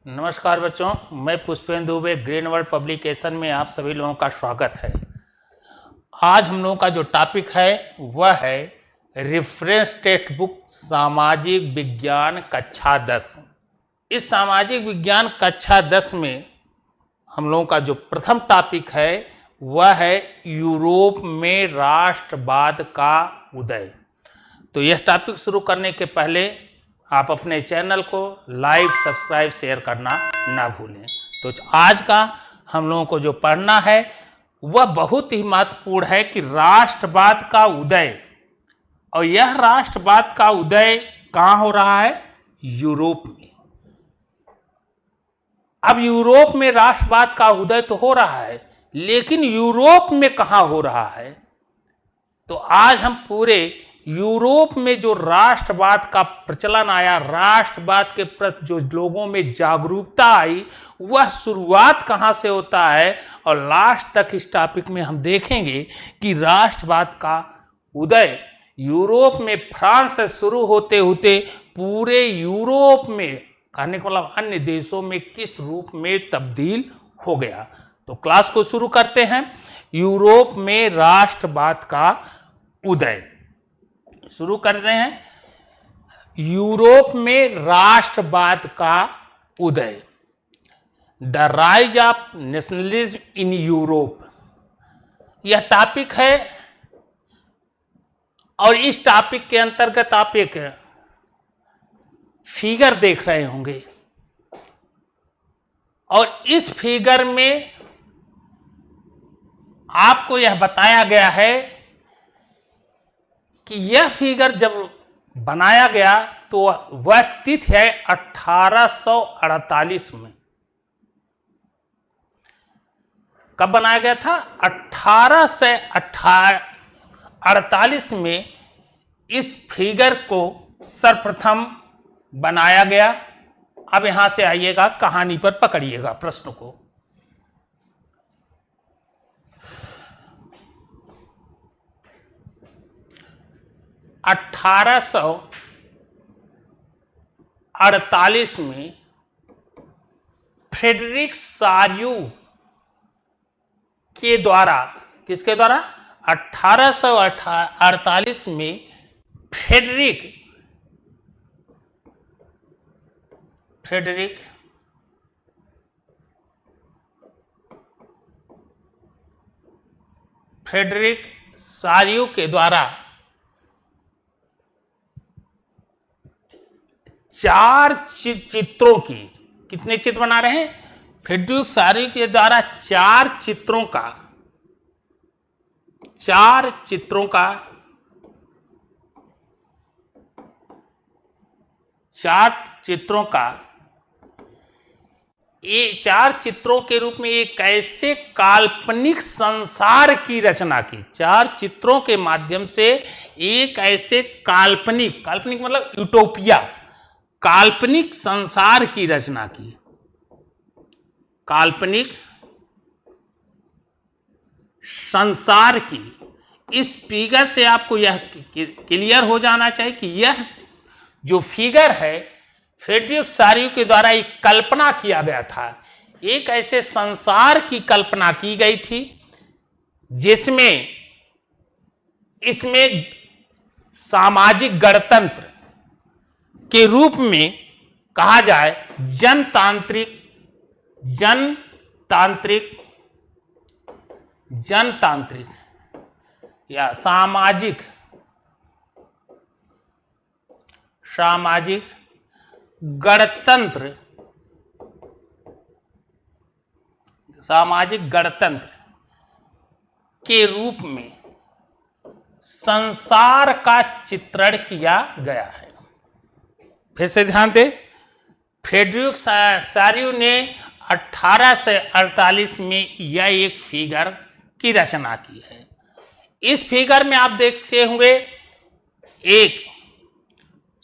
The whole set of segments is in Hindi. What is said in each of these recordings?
नमस्कार बच्चों, मैं Pushpendra Dubey green world publication में आप सभी लोगों का स्वागत है। आज हम लोगों का जो टॉपिक है वह है रेफरेंस टेक्स्ट बुक सामाजिक विज्ञान कक्षा 10। इस सामाजिक विज्ञान कक्षा 10 में हम लोगों का जो प्रथम टॉपिक है वह है यूरोप में राष्ट्रवाद का उदय। तो यह टॉपिक शुरू करने के पहले आप अपने चैनल को लाइक, सब्सक्राइब, शेयर करना ना भूलें। तो आज का हम लोगों को जो पढ़ना है वह बहुत ही महत्वपूर्ण है कि राष्ट्रवाद का उदय। और यह राष्ट्रवाद का उदय कहाँ हो रहा है? यूरोप में। अब यूरोप में राष्ट्रवाद का उदय तो हो रहा है, लेकिन यूरोप में कहाँ हो रहा है? तो आज हम पूरे यूरोप में जो राष्ट्रवाद का प्रचलन आया, राष्ट्रवाद के प्रति जो लोगों में जागरूकता आई, वह शुरुआत कहाँ से होता है और लास्ट तक इस टॉपिक में हम देखेंगे कि राष्ट्रवाद का उदय यूरोप में फ्रांस से शुरू होते होते पूरे यूरोप में, कहने का मतलब अन्य देशों में, किस रूप में तब्दील हो गया। तो क्लास को शुरू करते हैं। यूरोप में राष्ट्रवाद का उदय शुरू कर रहे हैं। यूरोप में राष्ट्रवाद का उदय, the rise of nationalism in Europe, यह टॉपिक है। और इस टॉपिक के अंतर्गत आप एक फिगर देख रहे होंगे और इस फिगर में आपको यह बताया गया है कि यह फिगर जब बनाया गया तो वह तिथि है 1848 में। कब बनाया गया था? 1848 में इस फिगर को सर्वप्रथम बनाया गया। अब यहां से आइएगा, कहानी पर पकड़िएगा प्रश्न को। अठारह 1848 में फ्रेडरिक सार्यू के द्वारा, किसके द्वारा? 1848 में फ्रेडरिक सार्यू के द्वारा 4 चित्रों की, कितने चित्र बना रहे हैं? फ्रेडरिक सार्यू के द्वारा 4 चित्रों का ये 4 चित्रों के रूप में एक ऐसे काल्पनिक संसार की रचना की। 4 चित्रों के माध्यम से एक ऐसे काल्पनिक मतलब यूटोपिया, काल्पनिक संसार की रचना की। काल्पनिक संसार की। इस फिगर से आपको यह क्लियर हो जाना चाहिए कि यह जो फिगर है फ्रेडरिक सार्यू के द्वारा एक कल्पना किया गया था। एक ऐसे संसार की कल्पना की गई थी जिसमें इसमें सामाजिक गणतंत्र के रूप में कहा जाए जनतांत्रिक या सामाजिक गणतंत्र, सामाजिक गणतंत्र के रूप में संसार का चित्रण किया गया है। फिर से ध्यान दें, फ्रेडरिक सार्यू ने 1848 में यह एक फिगर की रचना की है। इस फिगर में आप देखते होंगे एक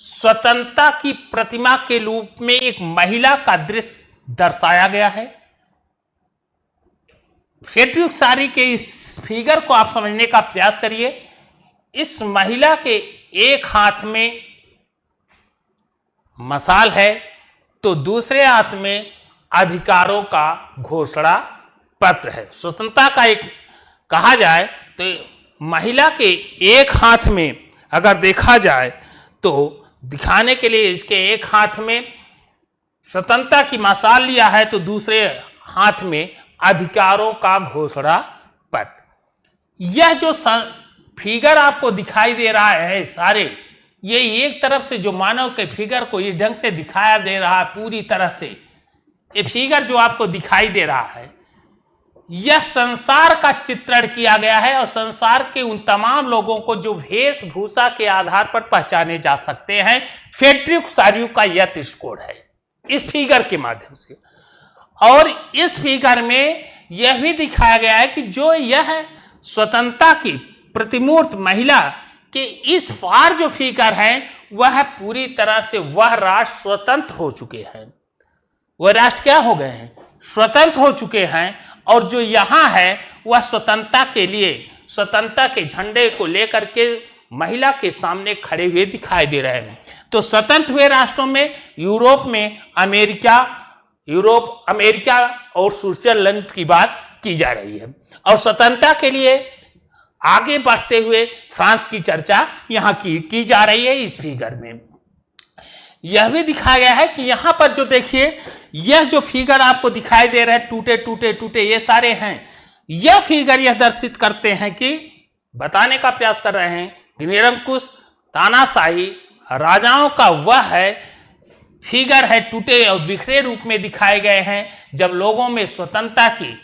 स्वतंत्रता की प्रतिमा के रूप में एक महिला का दृश्य दर्शाया गया है। फ्रेडरिक सार्यू के इस फिगर को आप समझने का प्रयास करिए। इस महिला के एक हाथ में मशाल है तो दूसरे हाथ में अधिकारों का घोषणा पत्र है। स्वतंत्रता का एक कहा जाए तो महिला के एक हाथ में अगर देखा जाए तो दिखाने के लिए इसके एक हाथ में स्वतंत्रता की मशाल लिया है, तो दूसरे हाथ में अधिकारों का घोषणा पत्र। यह जो फिगर आपको दिखाई दे रहा है सारे, ये एक तरफ से जो मानव के फिगर को इस ढंग से दिखाया दे रहा है पूरी तरह से, ये फिगर जो आपको दिखाई दे रहा है यह संसार का चित्रण किया गया है और संसार के उन तमाम लोगों को जो वेशभूषा के आधार पर पहचाने जा सकते हैं, फ्रेडरिक सार्यू का यह दृष्टिकोण है इस फिगर के माध्यम से। और इस फिगर में यह भी दिखाया गया है कि जो यह स्वतंत्रता की प्रतिमूर्त महिला के इस पार जो फिगर है वह पूरी तरह से वह राष्ट्र स्वतंत्र हो चुके हैं, वह राष्ट्र क्या हो गए हैं, स्वतंत्र हो चुके हैं। और जो यहाँ है वह स्वतंत्रता के लिए, स्वतंत्रता के झंडे को लेकर के महिला के सामने खड़े हुए दिखाई दे रहे हैं। तो स्वतंत्र हुए राष्ट्रों में यूरोप में अमेरिका और स्विट्जरलैंड की बात की जा रही है, और स्वतंत्रता के लिए आगे बढ़ते हुए फ्रांस की चर्चा यहाँ की जा रही है। इस फिगर में यह भी दिखाया गया है कि यहाँ पर जो देखिए यह जो फिगर आपको दिखाई दे रहे हैं टूटे टूटे टूटे ये सारे हैं, यह फिगर यह दर्शित करते हैं कि बताने का प्रयास कर रहे हैं कि निरंकुश तानाशाही राजाओं का वह है फिगर है, टूटे और बिखरे रूप में दिखाए गए हैं। जब लोगों में स्वतंत्रता की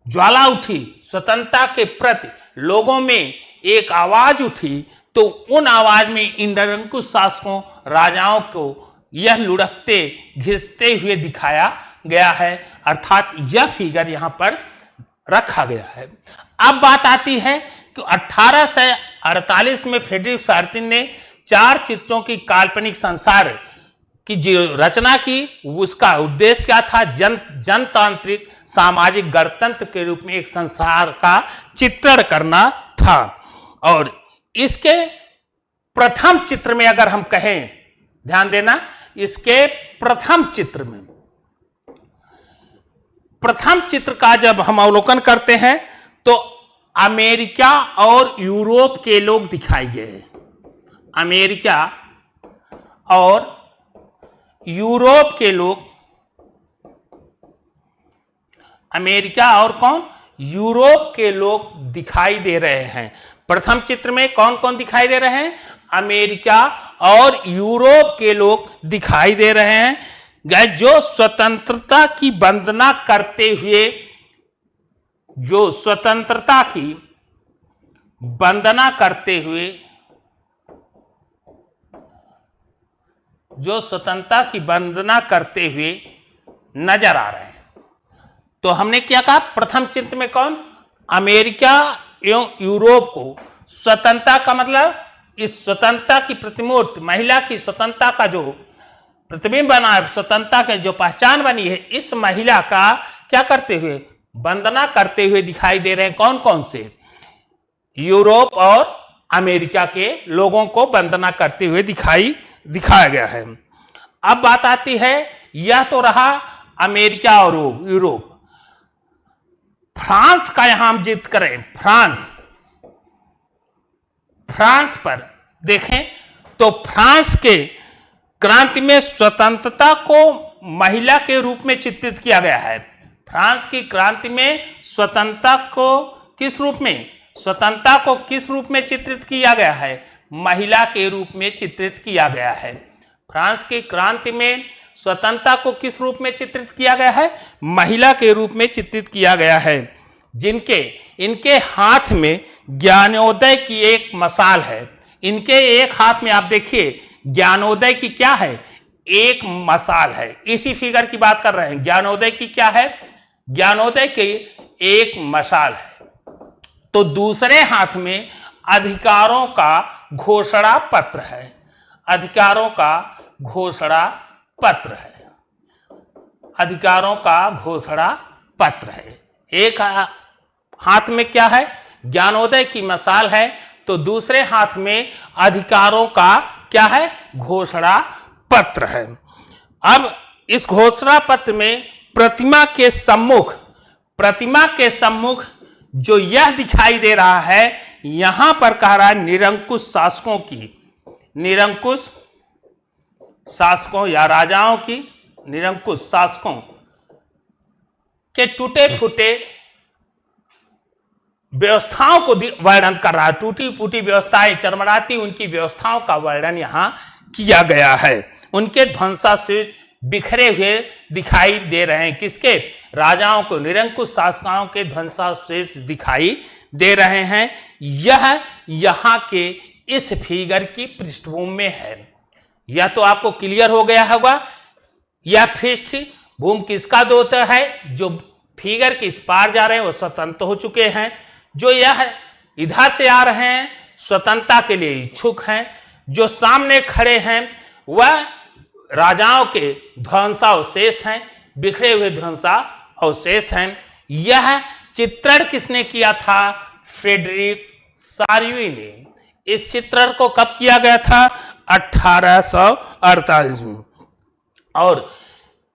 ज्वाला उठी, स्वतंत्रता के प्रति लोगों में एक आवाज उठी, तो उन आवाज में इन निरंकुश शासकों राजाओं को यह लुढ़कते घिसते हुए दिखाया गया है, अर्थात यह फिगर यहाँ पर रखा गया है। अब बात आती है कि 1848 में फ्रेडरिक सार्यू ने 4 चित्रों की काल्पनिक संसार की जो रचना की, उसका उद्देश्य क्या था, जनतांत्रिक सामाजिक गणतंत्र के रूप में एक संसार का चित्रण करना था। और इसके प्रथम चित्र में अगर हम कहें, ध्यान देना, इसके प्रथम चित्र का जब हम अवलोकन करते हैं तो अमेरिका और यूरोप के लोग दिखाए गए। अमेरिका और यूरोप के लोग, अमेरिका और कौन, यूरोप के लोग दिखाई दे रहे हैं। प्रथम चित्र में कौन कौन दिखाई दे रहे हैं, अमेरिका और यूरोप के लोग दिखाई दे रहे हैं, जो स्वतंत्रता की वंदना करते हुए, जो स्वतंत्रता की वंदना करते हुए, जो स्वतंत्रता की वंदना करते हुए नजर आ रहे हैं। तो हमने क्या कहा, प्रथम चित्र में कौन, अमेरिका एवं यूरोप को स्वतंत्रता का मतलब, इस स्वतंत्रता की प्रतिमूर्त महिला की स्वतंत्रता का जो प्रतिबिंब बना है, स्वतंत्रता के जो पहचान बनी है, इस महिला का क्या करते हुए, वंदना करते हुए दिखाई दे रहे हैं। कौन कौन से, यूरोप और अमेरिका के लोगों को वंदना करते हुए दिखाया गया है। अब बात आती है, यह तो रहा अमेरिका और यूरोप। फ्रांस का यहां हम जिक्र करें, फ्रांस पर देखें तो फ्रांस के क्रांति में स्वतंत्रता को महिला के रूप में चित्रित किया गया है। फ्रांस की क्रांति में स्वतंत्रता को किस रूप में चित्रित किया गया है, महिला के रूप में चित्रित किया गया है। फ्रांस की क्रांति में स्वतंत्रता को किस रूप में चित्रित किया गया है, महिला के रूप में चित्रित किया गया है, इनके हाथ में ज्ञानोदय की एक मशाल है। इनके एक हाथ में आप देखिए ज्ञानोदय की क्या है, एक मशाल है। इसी फिगर की बात कर रहे हैं, ज्ञानोदय की क्या है, ज्ञानोदय की एक मशाल है। तो दूसरे हाथ में अधिकारों का घोषणा पत्र है, अधिकारों का घोषणा पत्र है, अधिकारों का घोषणा पत्र है। एक हाथ में क्या है, ज्ञानोदय की मशाल है, तो दूसरे हाथ में अधिकारों का क्या है, घोषणा पत्र है। अब इस घोषणा पत्र में प्रतिमा के सम्मुख जो यह दिखाई दे रहा है, यहां पर कह रहा है निरंकुश शासकों या राजाओं की, निरंकुश शासकों के टूटे फूटे व्यवस्थाओं को वर्णन कर रहा है। टूटी फूटी व्यवस्थाएं, चरमराती उनकी व्यवस्थाओं का वर्णन यहां किया गया है। उनके ध्वंसावशेष बिखरे हुए दिखाई दे रहे हैं। किसके? राजाओं को, निरंकुश शासकों के ध्वंसावशेष दिखाई दे रहे हैं। यह यहां के इस फिगर की पृष्ठभूमि में है। यह तो आपको क्लियर हो गया होगा। यह पृष्ठभूमि किसका दोष है? जो फिगर के इस पार जा रहे हैं वो स्वतंत्र हो चुके हैं। जो यह इधर से आ रहे हैं स्वतंत्रता के लिए इच्छुक हैं। जो सामने खड़े हैं वह राजाओं के ध्वंसावशेष हैं, बिखरे हुए ध्वंसावशेष हैं। यह चित्रण किसने किया था? फ्रेडरिक सार्वी ने। इस चित्रण को कब किया गया था? 1848 में। और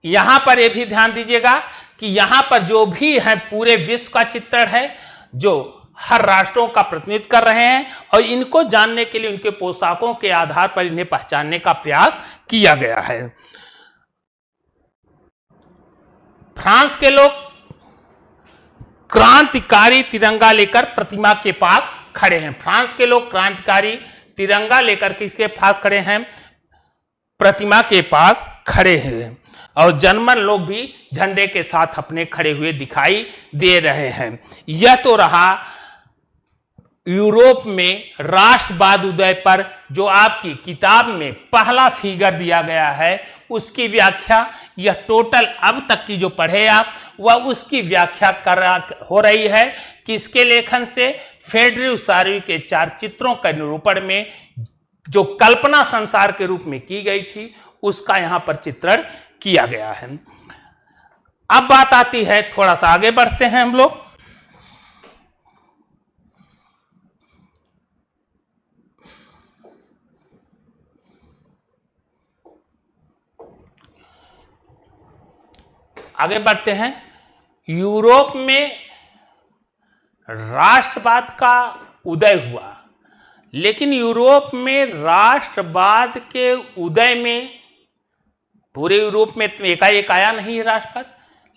यहां पर यह भी ध्यान दीजिएगा कि यहां पर जो भी है पूरे विश्व का चित्रण है, जो हर राष्ट्रों का प्रतिनिधित्व कर रहे हैं, और इनको जानने के लिए उनके पोशाकों के आधार पर इन्हें पहचानने का प्रयास किया गया है। फ्रांस के लोग क्रांतिकारी तिरंगा लेकर प्रतिमा के पास खड़े हैं। फ्रांस के लोग क्रांतिकारी तिरंगा लेकर किसके पास खड़े हैं? प्रतिमा के पास खड़े हैं। और जर्मन लोग भी झंडे के साथ अपने खड़े हुए दिखाई दे रहे हैं। यह तो रहा यूरोप में राष्ट्रवाद उदय पर जो आपकी किताब में पहला फिगर दिया गया है उसकी व्याख्या। यह टोटल अब तक की जो पढ़े आप वह उसकी व्याख्या हो रही है। किसके लेखन से? फ्रेडरिक सार्वी के 4 चित्रों का निरूपण में जो कल्पना संसार के रूप में की गई थी उसका यहां पर चित्रण किया गया है। अब बात आती है, थोड़ा सा आगे बढ़ते हैं हम लोग। आगे बढ़ते हैं। यूरोप में राष्ट्रवाद का उदय हुआ, लेकिन यूरोप में राष्ट्रवाद के उदय में पूरे यूरोप में एकाएक आया नहीं है राष्ट्रवाद,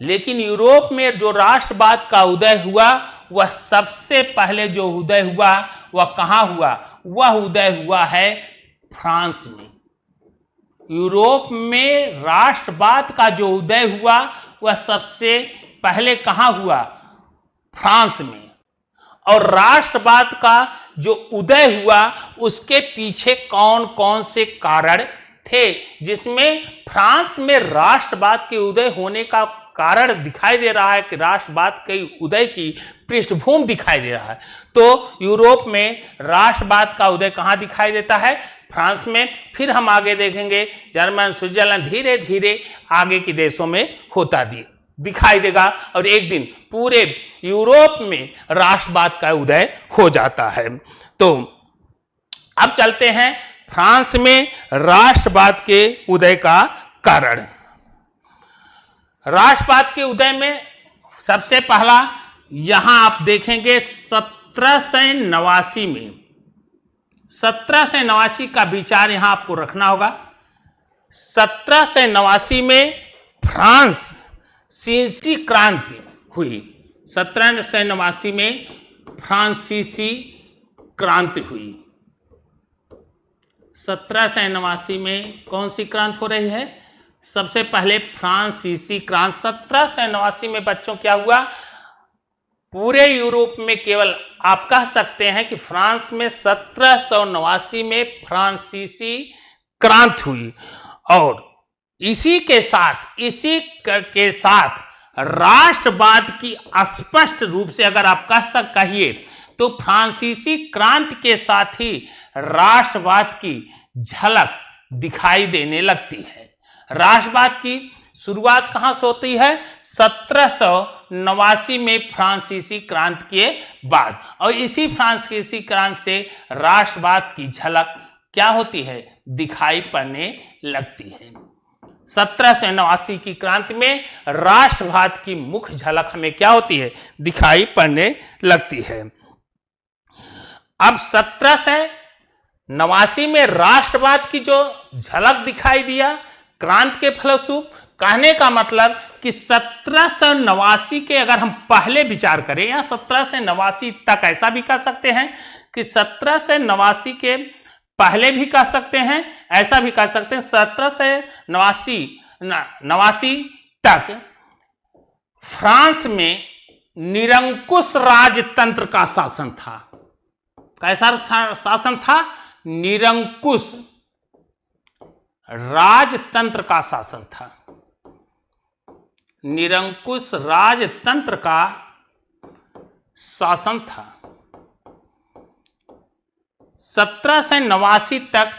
लेकिन यूरोप में जो राष्ट्रवाद का उदय हुआ वह सबसे पहले जो उदय हुआ वह कहाँ हुआ? वह उदय हुआ है फ्रांस में। यूरोप में राष्ट्रवाद का जो उदय हुआ वह सबसे पहले कहाँ हुआ? फ्रांस में। और राष्ट्रवाद का जो उदय हुआ उसके पीछे कौन कौन से कारण थे, जिसमें फ्रांस में राष्ट्रवाद के उदय होने का कारण दिखाई दे रहा है कि राष्ट्रवाद के उदय की पृष्ठभूमि दिखाई दे रहा है। तो यूरोप में राष्ट्रवाद का उदय कहाँ दिखाई देता है? फ्रांस में। फिर हम आगे देखेंगे जर्मन, स्विट्जरलैंड, धीरे धीरे आगे के देशों में होता दिखाई देगा और एक दिन पूरे यूरोप में राष्ट्रवाद का उदय हो जाता है। तो अब चलते हैं फ्रांस में राष्ट्रवाद के उदय का कारण। राष्ट्रवाद के उदय में सबसे पहला यहां आप देखेंगे 1789 में, 1789 का विचार यहां आपको रखना होगा। 1789 में फ्रांसीसी क्रांति हुई। 1789 में फ्रांसीसी क्रांति हुई। 1789 में कौन सी क्रांति हो रही है? सबसे पहले फ्रांसीसी क्रांति। 1789 में बच्चों क्या हुआ? पूरे यूरोप में केवल आप कह सकते हैं कि फ्रांस में 1789 में फ्रांसीसी क्रांति हुई। और इसी के साथ राष्ट्रवाद की स्पष्ट रूप से अगर आप कहिए तो फ्रांसीसी क्रांति के साथ ही राष्ट्रवाद की झलक दिखाई देने लगती है। राष्ट्रवाद की शुरुआत कहां से होती है? 1789 में फ्रांसीसी क्रांति के बाद। और इसी फ्रांसीसी क्रांति से राष्ट्रवाद की झलक क्या होती है? दिखाई पड़ने लगती है। 1789 की क्रांति में राष्ट्रवाद की मुख्य झलक हमें क्या होती है, दिखाई पड़ने लगती है। अब 1789 में राष्ट्रवाद की जो झलक दिखाई दिया क्रांति के फलस्वरूप, कहने का मतलब कि 1789 के अगर हम पहले विचार करें या 1789 तक, ऐसा भी कह सकते हैं कि 1789 के पहले भी कह सकते हैं, ऐसा भी कह सकते हैं 1789 तक फ्रांस में निरंकुश राजतंत्र का शासन था। कैसा शासन था? निरंकुश राजतंत्र का शासन था। निरंकुश राजतंत्र का शासन था। 1789 तक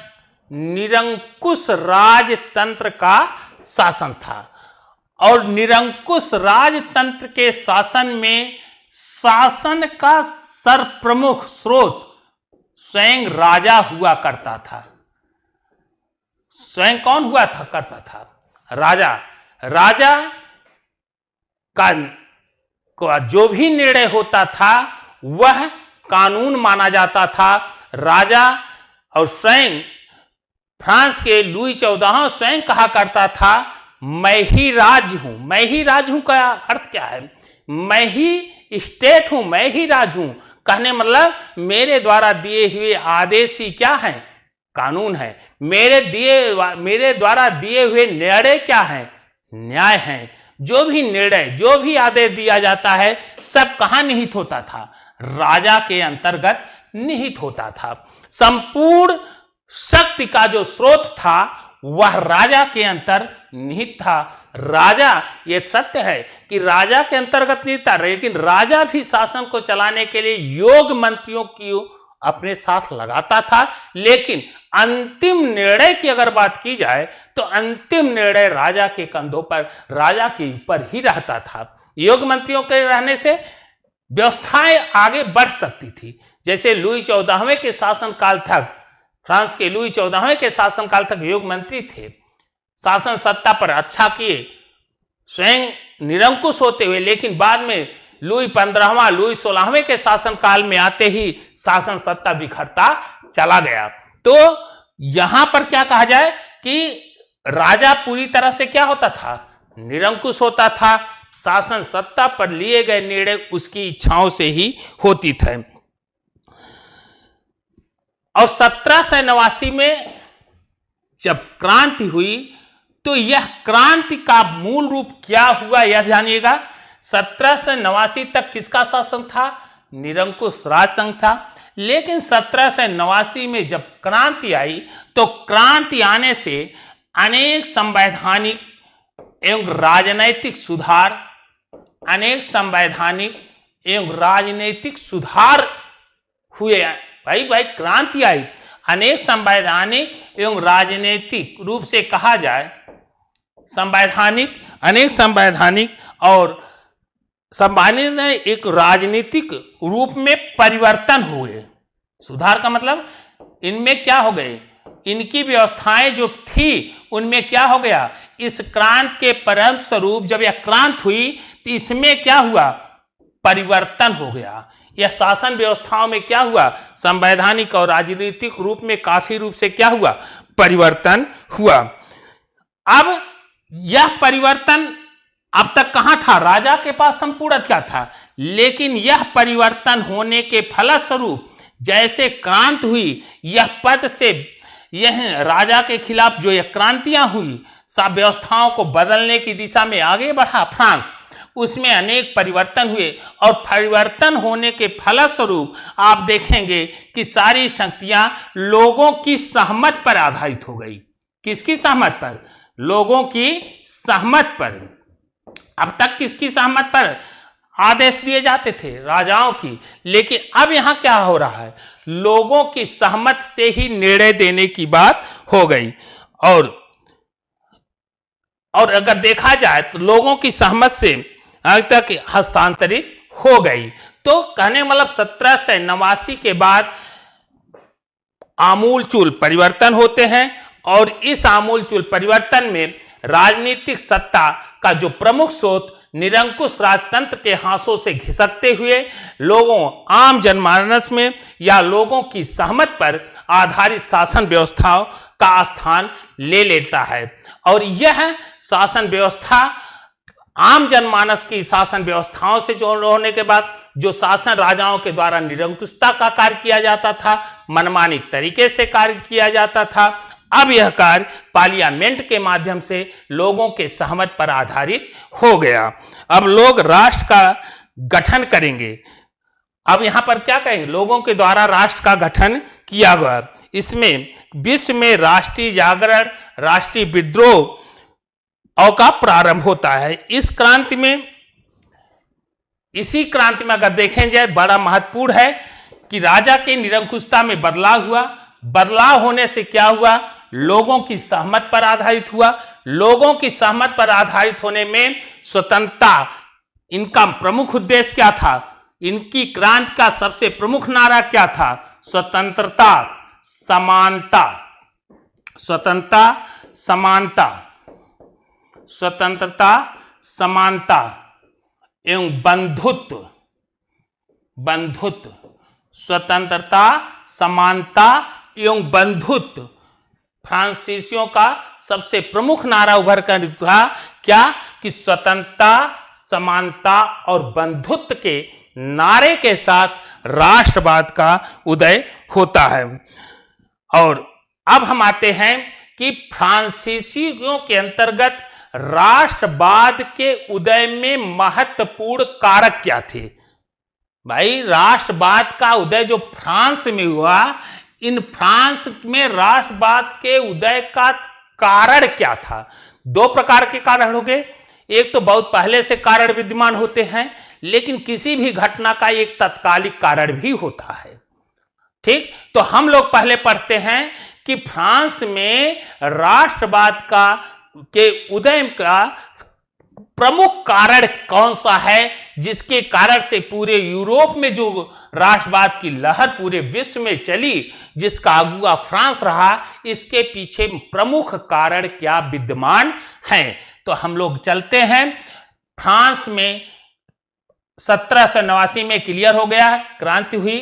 निरंकुश राजतंत्र का शासन था और निरंकुश राजतंत्र के शासन में शासन का सर्वप्रमुख स्रोत स्वयं राजा हुआ करता था। स्वयं कौन हुआ था करता था? राजा। राजा का जो भी निर्णय होता था वह कानून माना जाता था। राजा और स्वयं फ्रांस के लुई 14वां स्वयं कहा करता था, मैं ही राज हूं। मैं ही राज हूं का अर्थ क्या है? मैं ही स्टेट हूं, मैं ही राज हूं। कहने मतलब मेरे द्वारा दिए हुए आदेश ही क्या है? कानून है। मेरे द्वारा दिए हुए निर्णय क्या है? न्याय है। जो भी निर्णय, जो भी आदेश दिया जाता है सब कहां निहित होता था? राजा के अंतर्गत निहित होता था। संपूर्ण शक्ति का जो स्रोत था वह राजा के अंतर निहित था। राजा, यह सत्य है कि राजा के अंतर्गत निहित था, लेकिन राजा भी शासन को चलाने के लिए योग्य मंत्रियों की अपने साथ लगाता था। लेकिन अंतिम निर्णय की अगर बात की जाए तो अंतिम निर्णय राजा के कंधों पर, राजा के ऊपर ही रहता था। योग्य मंत्रियों के रहने से व्यवस्थाएं आगे बढ़ सकती थी। जैसे लुई 14वें के शासनकाल तक, फ्रांस के लुई 14वें के शासनकाल तक योग्य मंत्री थे, शासन सत्ता पर अच्छा किए, स्वयं निरंकुश होते हुए, लेकिन बाद में लुई 15वां, लुई 16वें के शासनकाल में आते ही शासन सत्ता बिखरता चला गया। तो यहां पर क्या कहा जाए कि राजा पूरी तरह से क्या होता था? निरंकुश होता था। शासन सत्ता पर लिए गए निर्णय उसकी इच्छाओं से ही होती थे। और 1789 में जब क्रांति हुई तो यह क्रांति का मूल रूप क्या हुआ यह जानिएगा। 1789 तक किसका शासन था? निरंकुश राजतंत्र था। लेकिन 1789 में जब क्रांति आई तो क्रांति आने से अनेक संवैधानिक एवं राजनैतिक सुधार, अनेक संवैधानिक एवं राजनीतिक सुधार हुए। भाई क्रांति आई, अनेक संवैधानिक एवं राजनीतिक रूप से कहा जाए, संवैधानिक, अनेक संवैधानिक और संवैधानिक ने एक राजनीतिक रूप में परिवर्तन हुए। सुधार का मतलब इनमें क्या हो गए? इनकी व्यवस्थाएं जो थी उनमें क्या हो गया? इस क्रांति के परिणाम स्वरूप जब यह क्रांति हुई तो इसमें क्या हुआ? परिवर्तन हो गया। यह शासन व्यवस्थाओं में क्या हुआ? संवैधानिक और राजनीतिक रूप में काफी रूप से क्या हुआ? परिवर्तन हुआ। अब यह परिवर्तन अब तक कहां था? राजा के पास संपूर्ण अधिकार था। लेकिन यह परिवर्तन होने के फलस्वरूप जैसे क्रांति हुई, यह पद से यह राजा के खिलाफ जो यह क्रांतियां हुई, सब व्यवस्थाओं को बदलने की दिशा में आगे बढ़ा फ्रांस, उसमें अनेक परिवर्तन हुए। और परिवर्तन होने के फलस्वरूप आप देखेंगे कि सारी शक्तियां लोगों की सहमत पर आधारित हो गई। किसकी सहमत पर? लोगों की सहमत पर। अब तक किसकी सहमत पर आदेश दिए जाते थे? राजाओं की। लेकिन अब यहां क्या हो रहा है? लोगों की सहमत से ही निर्णय देने की बात हो गई। और अगर देखा जाए तो लोगों की सहमत से आज तक हस्तांतरित हो गई। तो कहने मतलब 1789 के बाद आमूलचूल परिवर्तन होते हैं और इस आमूलचूल परिवर्तन में राजनीतिक सत्ता का जो प्रमुख स्रोत निरंकुश राजतंत्र के हाथों से घिसकते हुए लोगों आम जनमानस में या लोगों की सहमत पर आधारित शासन व्यवस्थाओं का स्थान ले लेता है। और यह शासन व्यवस्था आम जनमानस की शासन व्यवस्थाओं से जोड़ होने के बाद जो शासन राजाओं के द्वारा निरंकुशता का कार्य किया जाता था, मनमानी तरीके से कार्य किया जाता था, अब यह कार्य पार्लियामेंट के माध्यम से लोगों के सहमत पर आधारित हो गया। अब लोग राष्ट्र का गठन करेंगे। अब यहां पर क्या कहें, लोगों के द्वारा राष्ट्र का गठन किया गया। इसमें विश्व में राष्ट्रीय जागरण, राष्ट्रीय विद्रोह का प्रारंभ होता है। इसी क्रांति में अगर देखें जाए बड़ा महत्वपूर्ण है कि राजा के निरंकुशता में बदलाव हुआ। बदलाव होने से क्या हुआ, लोगों की सहमत पर आधारित हुआ। लोगों की सहमत पर आधारित होने में स्वतंत्रता, इनका प्रमुख उद्देश्य क्या था, इनकी क्रांति का सबसे प्रमुख नारा क्या था, स्वतंत्रता, समानता, स्वतंत्रता, समानता, स्वतंत्रता, समानता एवं बंधुत्व, बंधुत्व, स्वतंत्रता, समानता एवं बंधुत्व फ्रांसीसियों का सबसे प्रमुख नारा उभर कर था। क्या कि स्वतंत्रता, समानता और बंधुत्व के नारे के साथ राष्ट्रवाद का उदय होता है। और अब हम आते हैं कि फ्रांसीसियों के अंतर्गत राष्ट्रवाद के उदय में महत्वपूर्ण कारक क्या थे। भाई, राष्ट्रवाद का उदय जो फ्रांस में हुआ, इन फ्रांस में राष्ट्रवाद के उदय का कारण क्या था। दो प्रकार के कारण हो गए। एक तो बहुत पहले से कारण विद्यमान होते हैं, लेकिन किसी भी घटना का एक तात्कालिक कारण भी होता है। ठीक, तो हम लोग पहले पढ़ते हैं कि फ्रांस में राष्ट्रवाद का के उदय का प्रमुख कारण कौन सा है, जिसके कारण से पूरे यूरोप में जो राष्ट्रवाद की लहर पूरे विश्व में चली, जिसका अगुवा फ्रांस रहा, इसके पीछे प्रमुख कारण क्या विद्यमान हैं। तो हम लोग चलते हैं। फ्रांस में 1789 में क्लियर हो गया, क्रांति हुई।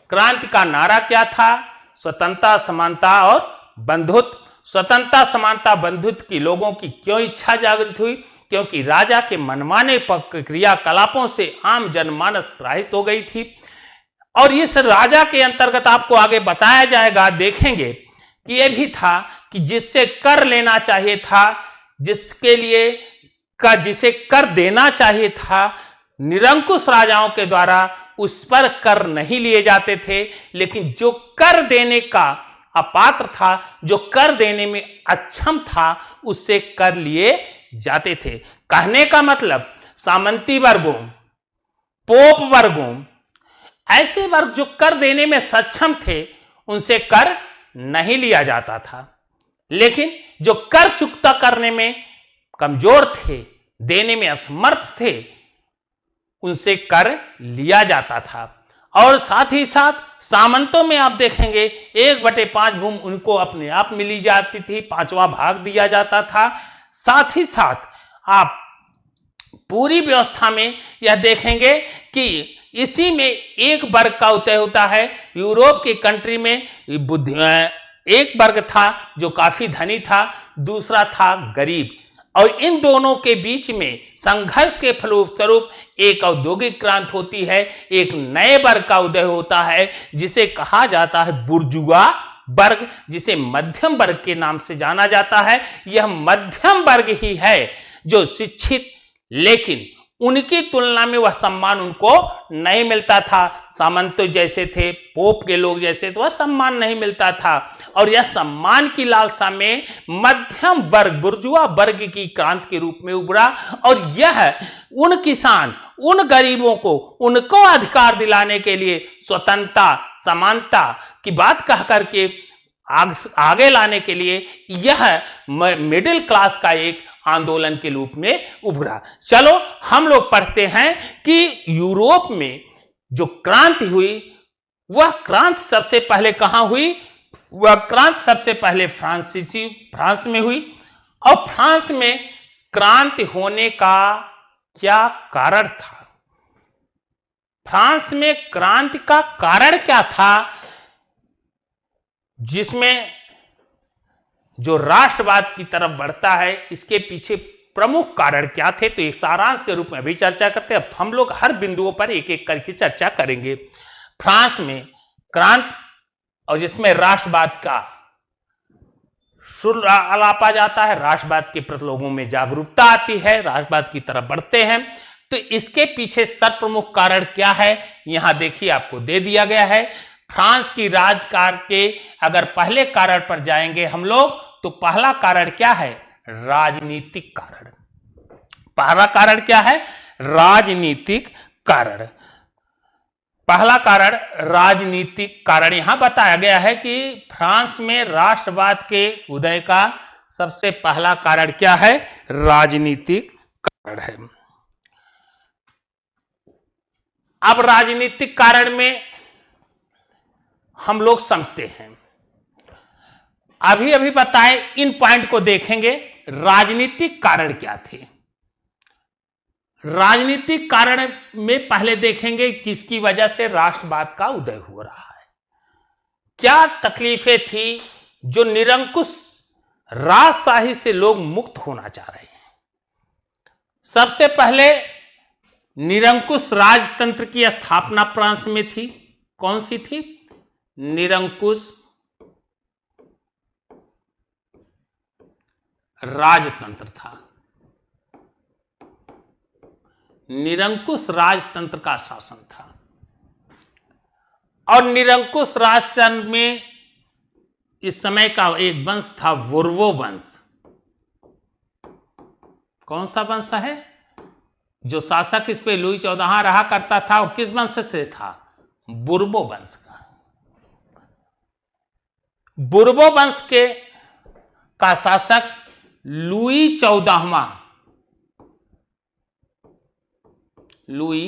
क्रांति का नारा क्या था, स्वतंत्रता, समानता और बंधुत्व। स्वतंत्रता, समानता, बंधुत्व की लोगों की क्यों इच्छा जागृत हुई, क्योंकि राजा के मनमाने क्रियाकलापों से आम जनमानस त्राहित हो गई थी। और इस राजा के अंतर्गत आपको आगे बताया जाएगा, देखेंगे कि यह भी था कि जिससे कर लेना चाहिए था, जिसे कर देना चाहिए था, निरंकुश राजाओं के द्वारा उस पर कर नहीं लिए जाते थे, लेकिन जो कर देने का अपात्र था, जो कर देने में अक्षम था, उससे कर लिए जाते थे। कहने का मतलब सामंती वर्गों, पोप वर्गों, ऐसे वर्ग जो कर देने में सक्षम थे, उनसे कर नहीं लिया जाता था। लेकिन जो कर चुकता करने में कमजोर थे, देने में असमर्थ थे, उनसे कर लिया जाता था। और साथ ही साथ सामंतों में आप देखेंगे 1/5 भूमि उनको अपने आप मिली जाती थी, 5वां भाग दिया जाता था। साथ ही साथ आप पूरी व्यवस्था में यह देखेंगे कि इसी में एक वर्ग का उदय होता है। यूरोप की कंट्री में एक वर्ग था जो काफी धनी था, दूसरा था गरीब, और इन दोनों के बीच में संघर्ष के फलस्वरूप एक औद्योगिक क्रांति होती है, एक नए वर्ग का उदय होता है, जिसे कहा जाता है बुर्जुआ वर्ग, जिसे मध्यम वर्ग के नाम से जाना जाता है। यह मध्यम वर्ग ही है जो शिक्षित, लेकिन उनकी तुलना में वह सम्मान उनको नहीं मिलता था। सामंतों जैसे थे, पोप के लोग जैसे थे, वह सम्मान नहीं मिलता था। और यह सम्मान की लालसा में मध्यम वर्ग, बुर्जुआ वर्ग की क्रांति के रूप में उभरा। और यह उन किसान, उन गरीबों को, उनको अधिकार दिलाने के लिए स्वतंत्रता, समानता की बात कह करके आगे लाने के लिए यह मिडिल क्लास का एक आंदोलन के रूप में उभरा। चलो हम लोग पढ़ते हैं कि यूरोप में जो क्रांति हुई, वह क्रांति सबसे पहले कहां हुई। वह क्रांति सबसे पहले फ्रांस में हुई। और फ्रांस में क्रांति होने का क्या कारण था? फ्रांस में क्रांति का कारण क्या था, जिसमें जो राष्ट्रवाद की तरफ बढ़ता है, इसके पीछे प्रमुख कारण क्या थे? तो एक सारांश के रूप में अभी चर्चा करते हैं। अब हम लोग हर बिंदुओं पर एक एक करके चर्चा करेंगे। फ्रांस में क्रांति और जिसमें राष्ट्रवाद का सुर आलापा जाता है, राष्ट्रवाद के प्रति लोगों में जागरूकता आती है, राष्ट्रवाद की तरफ बढ़ते हैं। तो इसके पीछे सर्वप्रमुख कारण क्या है, यहां देखिए आपको दे दिया गया है। फ्रांस की राजकाज के अगर पहले कारण पर जाएंगे हम लोग, तो पहला कारण क्या है? राजनीतिक कारण। पहला कारण क्या है? राजनीतिक कारण। पहला कारण राजनीतिक कारण। यहां बताया गया है कि फ्रांस में राष्ट्रवाद के उदय का सबसे पहला कारण क्या है? राजनीतिक कारण है। अब राजनीतिक कारण में हम लोग समझते हैं, अभी अभी बताए, इन पॉइंट को देखेंगे। राजनीतिक कारण क्या थे? राजनीतिक कारण में पहले देखेंगे किसकी वजह से राष्ट्रवाद का उदय हो रहा है, क्या तकलीफें थी जो निरंकुश राजशाही से लोग मुक्त होना चाह रहे हैं। सबसे पहले निरंकुश राजतंत्र की स्थापना फ्रांस में थी। कौन सी थी? निरंकुश राजतंत्र था। निरंकुश राजतंत्र का शासन था। और निरंकुश राजतंत्र में इस समय का एक वंश था, बुर्बो वंश। कौन सा वंश है? जो शासक इस पे लुई 14 रहा करता था, वो किस वंश से था? बुर्बो वंश का। बुर्बो वंश के का शासक लुई 14वां, लुई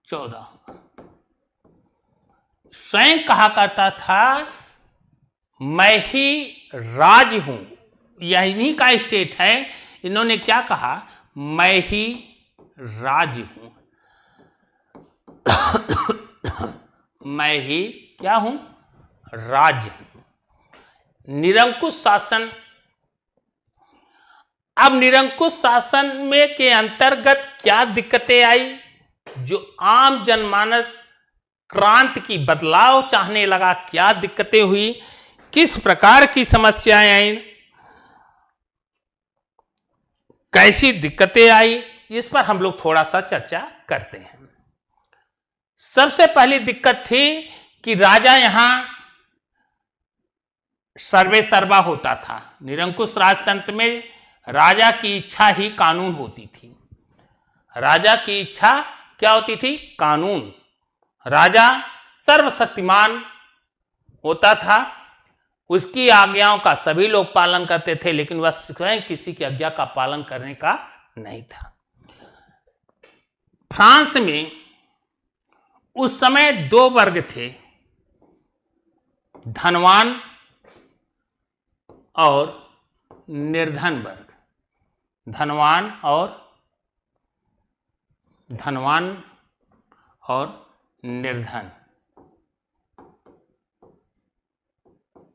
14 स्वयं कहा करता था, मैं ही राज हूं। यही का स्टेट है। इन्होंने क्या कहा? मैं ही राज हूं। मैं ही क्या हूं? राज हूं। निरंकुश शासन। अब निरंकुश शासन में के अंतर्गत क्या दिक्कतें आई? जो आम जनमानस क्रांति की बदलाव चाहने लगा, क्या दिक्कतें हुई, किस प्रकार की समस्याएं आई, कैसी दिक्कतें आई, इस पर हम लोग थोड़ा सा चर्चा करते हैं। सबसे पहली दिक्कत थी कि राजा यहां सर्वे सर्वा होता था। निरंकुश राजतंत्र में राजा की इच्छा ही कानून होती थी। राजा की इच्छा क्या होती थी? कानून। राजा सर्वशक्तिमान होता था, उसकी आज्ञाओं का सभी लोग पालन करते थे, लेकिन वह स्वयं किसी की आज्ञा का पालन करने का नहीं था। फ्रांस में उस समय 2 वर्ग थे, धनवान और निर्धन वर्ग। धनवान और निर्धन।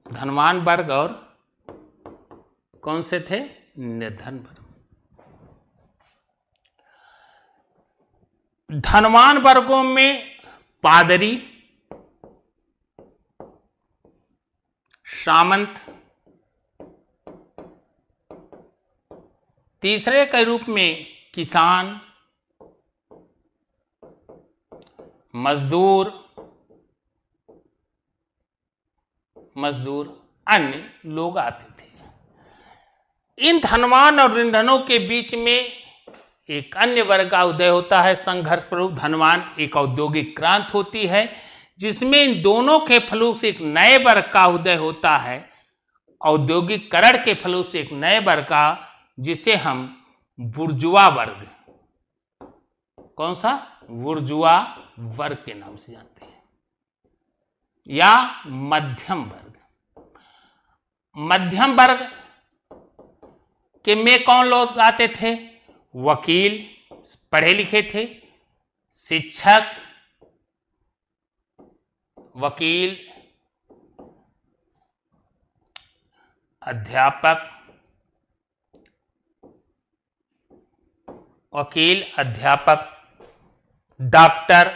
धनवान वर्ग और कौन से थे? निर्धन वर्ग। धनवान वर्गों में पादरी, सामंत, तीसरे के रूप में किसान, मजदूर, अन्य लोग आते थे। इन धनवान और निर्धनों के बीच में एक अन्य वर्ग का उदय होता है, संघर्ष प्रमुख धनवान। एक औद्योगिक क्रांति होती है, जिसमें इन दोनों के फलों से एक नए वर्ग का उदय होता है। औद्योगिकरण के फलों से एक नए वर्ग का, जिसे हम बुर्जुआ वर्ग, कौन सा? बुर्जुआ वर्ग के नाम से जानते हैं, या मध्यम वर्ग। मध्यम वर्ग के में कौन लोग आते थे? वकील, पढ़े लिखे थे, शिक्षक, वकील, अध्यापक, डॉक्टर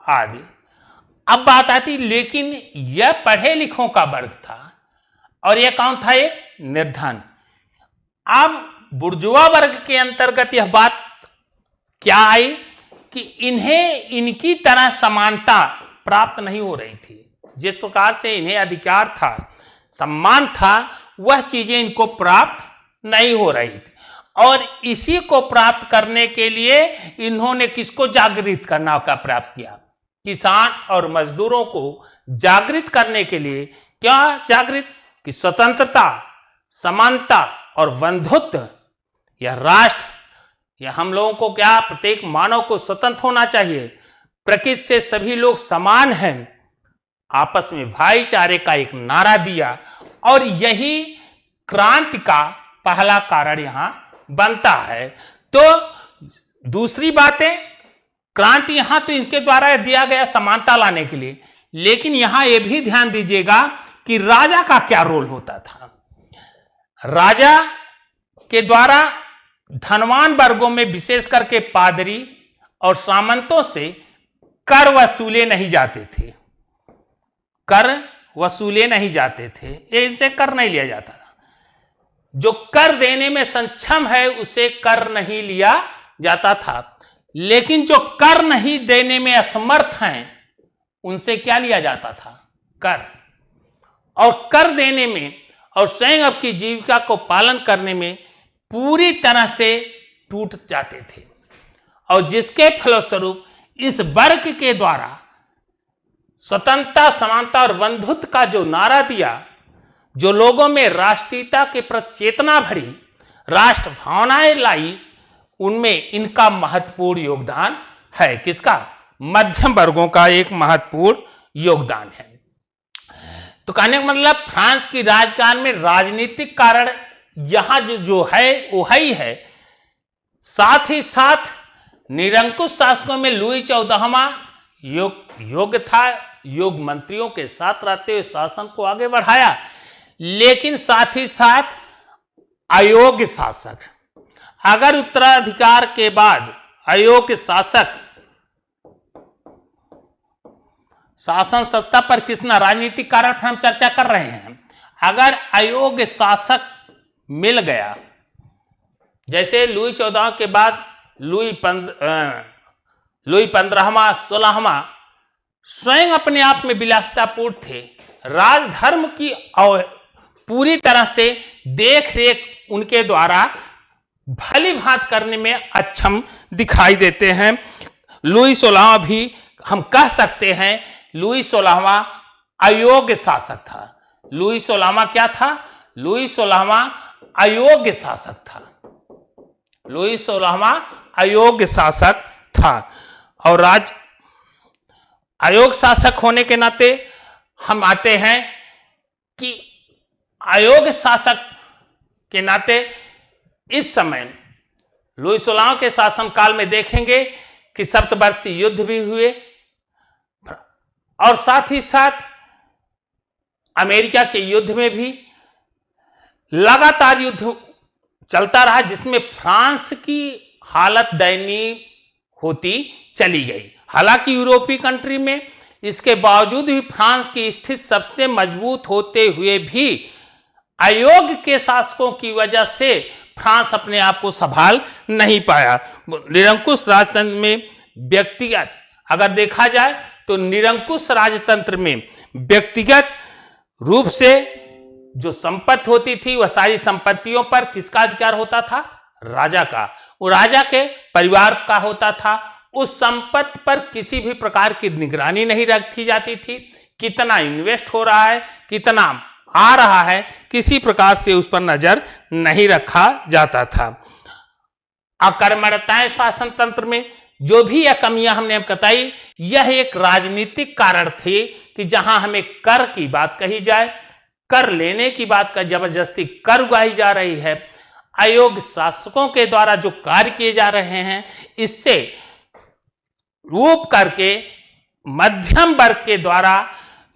आदि। अब बात आती, लेकिन यह पढ़े लिखों का वर्ग था और यह कौन था? एक निर्धन। अब बुर्जुआ वर्ग के अंतर्गत यह बात क्या आई कि इन्हें इनकी तरह समानता प्राप्त नहीं हो रही थी। जिस प्रकार से इन्हें अधिकार था, सम्मान था, वह चीजें इनको प्राप्त नहीं हो रही थी। और इसी को प्राप्त करने के लिए इन्होंने किसको जागृत करना का प्रयास किया? किसान और मजदूरों को जागृत करने के लिए। क्या जागृत? कि स्वतंत्रता, समानता और बंधुत्व, यह राष्ट्र, यह हम लोगों को क्या, प्रत्येक मानव को स्वतंत्र होना चाहिए, प्रकृति से सभी लोग समान हैं, आपस में भाईचारे का एक नारा दिया। और यही क्रांति का पहला कारण यहां बनता है। तो दूसरी बातें, क्रांति यहां तो इनके द्वारा दिया गया समानता लाने के लिए, लेकिन यहां यह भी ध्यान दीजिएगा कि राजा का क्या रोल होता था। राजा के द्वारा धनवान वर्गों में विशेष करके पादरी और सामंतों से कर वसूले नहीं जाते थे। कर वसूले नहीं जाते थे, इनसे कर नहीं लिया जाता था। जो कर देने में सक्षम है उसे कर नहीं लिया जाता था, लेकिन जो कर नहीं देने में असमर्थ हैं उनसे क्या लिया जाता था? कर। और कर देने में और स्वयं अपनी जीविका को पालन करने में पूरी तरह से टूट जाते थे। और जिसके फलस्वरूप इस वर्ग के द्वारा स्वतंत्रता, समानता और बंधुत्व का जो नारा दिया, जो लोगों में राष्ट्रीयता के प्रति चेतना भरी, राष्ट्र भावनाएं लाई, उनमें इनका महत्वपूर्ण योगदान है। किसका? मध्यम वर्गों का एक महत्वपूर्ण योगदान है। तो कहने का मतलब फ्रांस की राजकारण में राजनीतिक कारण यहां जो है वो ही है। साथ ही साथ निरंकुश शासकों में लुई 14वां योग्य था, योग मंत्रियों के साथ रहते हुए शासन को आगे बढ़ाया। लेकिन साथ ही साथ अयोग्य शासक, अगर उत्तराधिकार के बाद अयोग्य शासक शासन सत्ता पर कितना, राजनीतिक कारण हम चर्चा कर रहे हैं, अगर अयोग्य शासक मिल गया, जैसे लुई 14 के बाद लुई 15वां 16वां स्वयं अपने आप में विलासितापूर्ण थे, राजधर्म की पूरी तरह से देख रेख उनके द्वारा भली भांति करने में अक्षम दिखाई देते हैं। लुई 16वां भी हम कह सकते हैं लुई 16वां अयोग्य शासक था। लुई 16वां क्या था? लुई 16वां अयोग्य शासक था। लुई 16वां अयोग्य शासक था। और अयोग्य शासक होने के नाते हम आते हैं कि अयोग्य शासक के नाते इस समय लुई 16 के शासनकाल में देखेंगे कि सप्तवर्षीय युद्ध भी हुए और साथ ही साथ अमेरिका के युद्ध में भी लगातार युद्ध चलता रहा, जिसमें फ्रांस की हालत दयनीय होती चली गई। हालांकि यूरोपीय कंट्री में इसके बावजूद भी फ्रांस की स्थिति सबसे मजबूत होते हुए भी अयोग्य के शासकों की वजह से फ्रांस अपने आप को संभाल नहीं पाया। निरंकुश राजतंत्र में व्यक्तिगत अगर देखा जाए तो निरंकुश राजतंत्र में व्यक्तिगत रूप से जो संपत्ति होती थी वह सारी संपत्तियों पर किसका अधिकार होता था? राजा का। वो राजा के परिवार का होता था। उस संपत्ति पर किसी भी प्रकार की निगरानी नहीं रखी जाती थी। कितना इन्वेस्ट हो रहा है, कितना आ रहा है, किसी प्रकार से उस पर नजर नहीं रखा जाता था। अकर्मण्यताएं शासन तंत्र में जो भी यह कमियां हमने बताई, यह एक राजनीतिक कारण थे कि जहां हमें कर की बात कही जाए, कर लेने की बात का जबरदस्ती कर उगाई जा रही है, अयोग्य शासकों के द्वारा जो कार्य किए जा रहे हैं, इससे रूप करके मध्यम वर्ग के द्वारा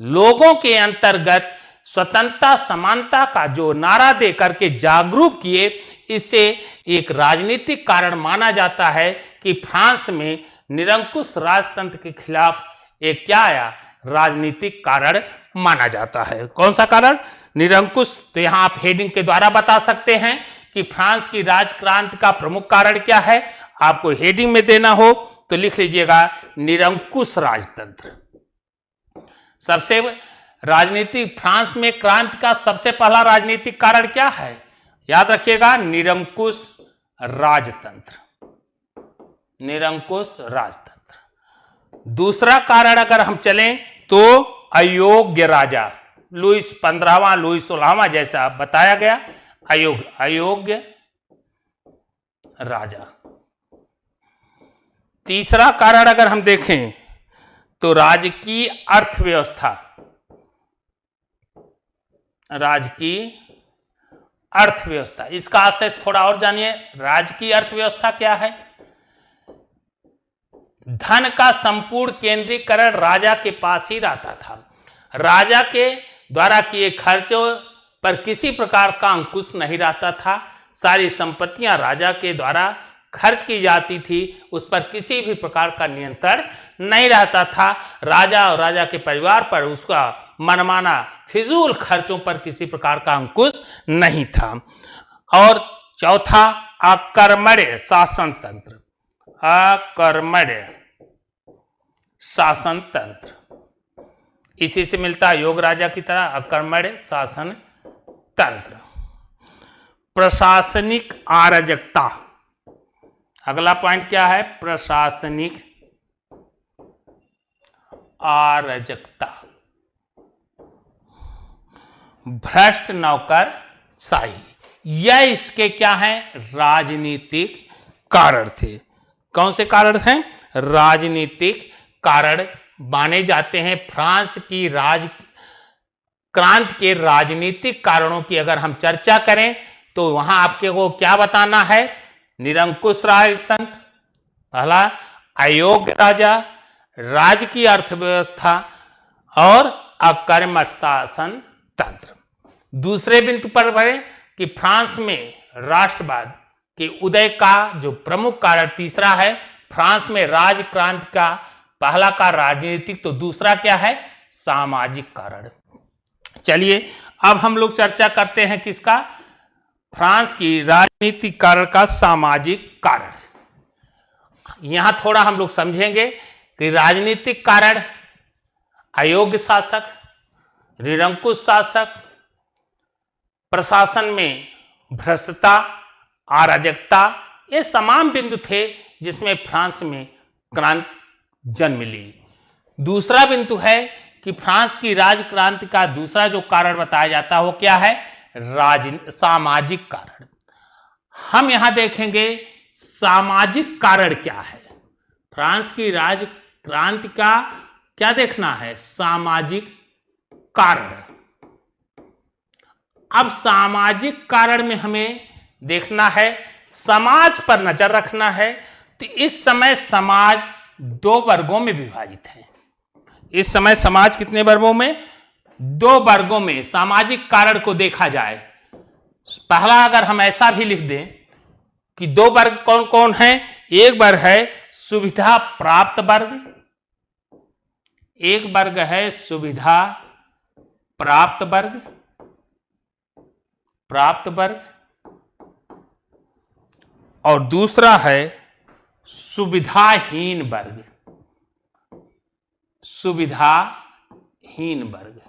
लोगों के अंतर्गत स्वतंत्रता समानता का जो नारा दे करके जागरूक किए, इसे एक राजनीतिक कारण माना जाता है कि फ्रांस में निरंकुश राजतंत्र के खिलाफ एक क्या आया, राजनीतिक कारण माना जाता है। कौन सा कारण? निरंकुश। तो यहां आप हेडिंग के द्वारा बता सकते हैं कि फ्रांस की राजक्रांति का प्रमुख कारण क्या है। आपको हेडिंग में देना हो तो लिख लीजिएगा निरंकुश राजतंत्र। सबसे राजनीतिक फ्रांस में क्रांति का सबसे पहला राजनीतिक कारण क्या है? याद रखिएगा, निरंकुश राजतंत्र। निरंकुश राजतंत्र। दूसरा कारण अगर हम चलें तो अयोग्य राजा, लुईस 15वां लुईस 16वां जैसा बताया गया, अयोग्य राजा। तीसरा कारण अगर हम देखें तो राजकीय अर्थव्यवस्था। राजकीय अर्थव्यवस्था, इसका आशय थोड़ा और जानिए। राजकीय अर्थव्यवस्था क्या है? धन का संपूर्ण केंद्रीकरण राजा के पास ही रहता था। राजा के द्वारा किए खर्चों पर किसी प्रकार का अंकुश नहीं रहता था। सारी संपत्तियां राजा के द्वारा खर्च की जाती थी, उस पर किसी भी प्रकार का नियंत्रण नहीं रहता था। राजा और राजा के परिवार पर उसका मनमाना फिजूल खर्चों पर किसी प्रकार का अंकुश नहीं था। और चौथा, अकर्मण्य शासन तंत्र। अकर्मण्य शासन तंत्र, इसी से मिलता है योग राजा की तरह अकर्मण्य शासन तंत्र। प्रशासनिक अराजकता। अगला पॉइंट क्या है? प्रशासनिक अराजकता। भ्रष्ट नौकरशाही, यह इसके क्या है? राजनीतिक कारण थे। कौन से कारण हैं? राजनीतिक कारण माने जाते हैं। फ्रांस की क्रांति के राजनीतिक कारणों की अगर हम चर्चा करें तो वहां आपके को क्या बताना है? निरंकुश राजतंत्र, पहला अयोग्य राजा, राजकीय अर्थव्यवस्था और अकर्मण्य शासन तंत्र। दूसरे बिंदु पर बढ़े कि फ्रांस में राष्ट्रवाद के उदय का जो प्रमुख कारण तीसरा है, फ्रांस में राजक्रांति का पहला का राजनीतिक, तो दूसरा क्या है? सामाजिक कारण। चलिए अब हम लोग चर्चा करते हैं किसका? फ्रांस की राजनीतिक कारण का सामाजिक कारण। यहां थोड़ा हम लोग समझेंगे कि राजनीतिक कारण अयोग्य शासक, निरंकुश शासक, प्रशासन में भ्रष्टता, अराजकता, ये तमाम बिंदु थे जिसमें फ्रांस में क्रांति जन्म ली। दूसरा बिंदु है कि फ्रांस की राजक्रांति का दूसरा जो कारण बताया जाता है वो क्या है? सामाजिक कारण। हम यहां देखेंगे सामाजिक कारण क्या है। फ्रांस की राजक्रांति का क्या देखना है? सामाजिक कारण। अब सामाजिक कारण में हमें देखना है, समाज पर नजर रखना है। तो इस समय समाज दो वर्गों में विभाजित है। इस समय समाज कितने वर्गों में? दो वर्गों में सामाजिक कारण को देखा जाए। पहला अगर हम ऐसा भी लिख दें कि दो वर्ग कौन कौन है? एक वर्ग है सुविधा प्राप्त वर्ग, एक वर्ग है सुविधा प्राप्त वर्ग, और दूसरा है सुविधाहीन वर्ग, सुविधाहीन वर्ग।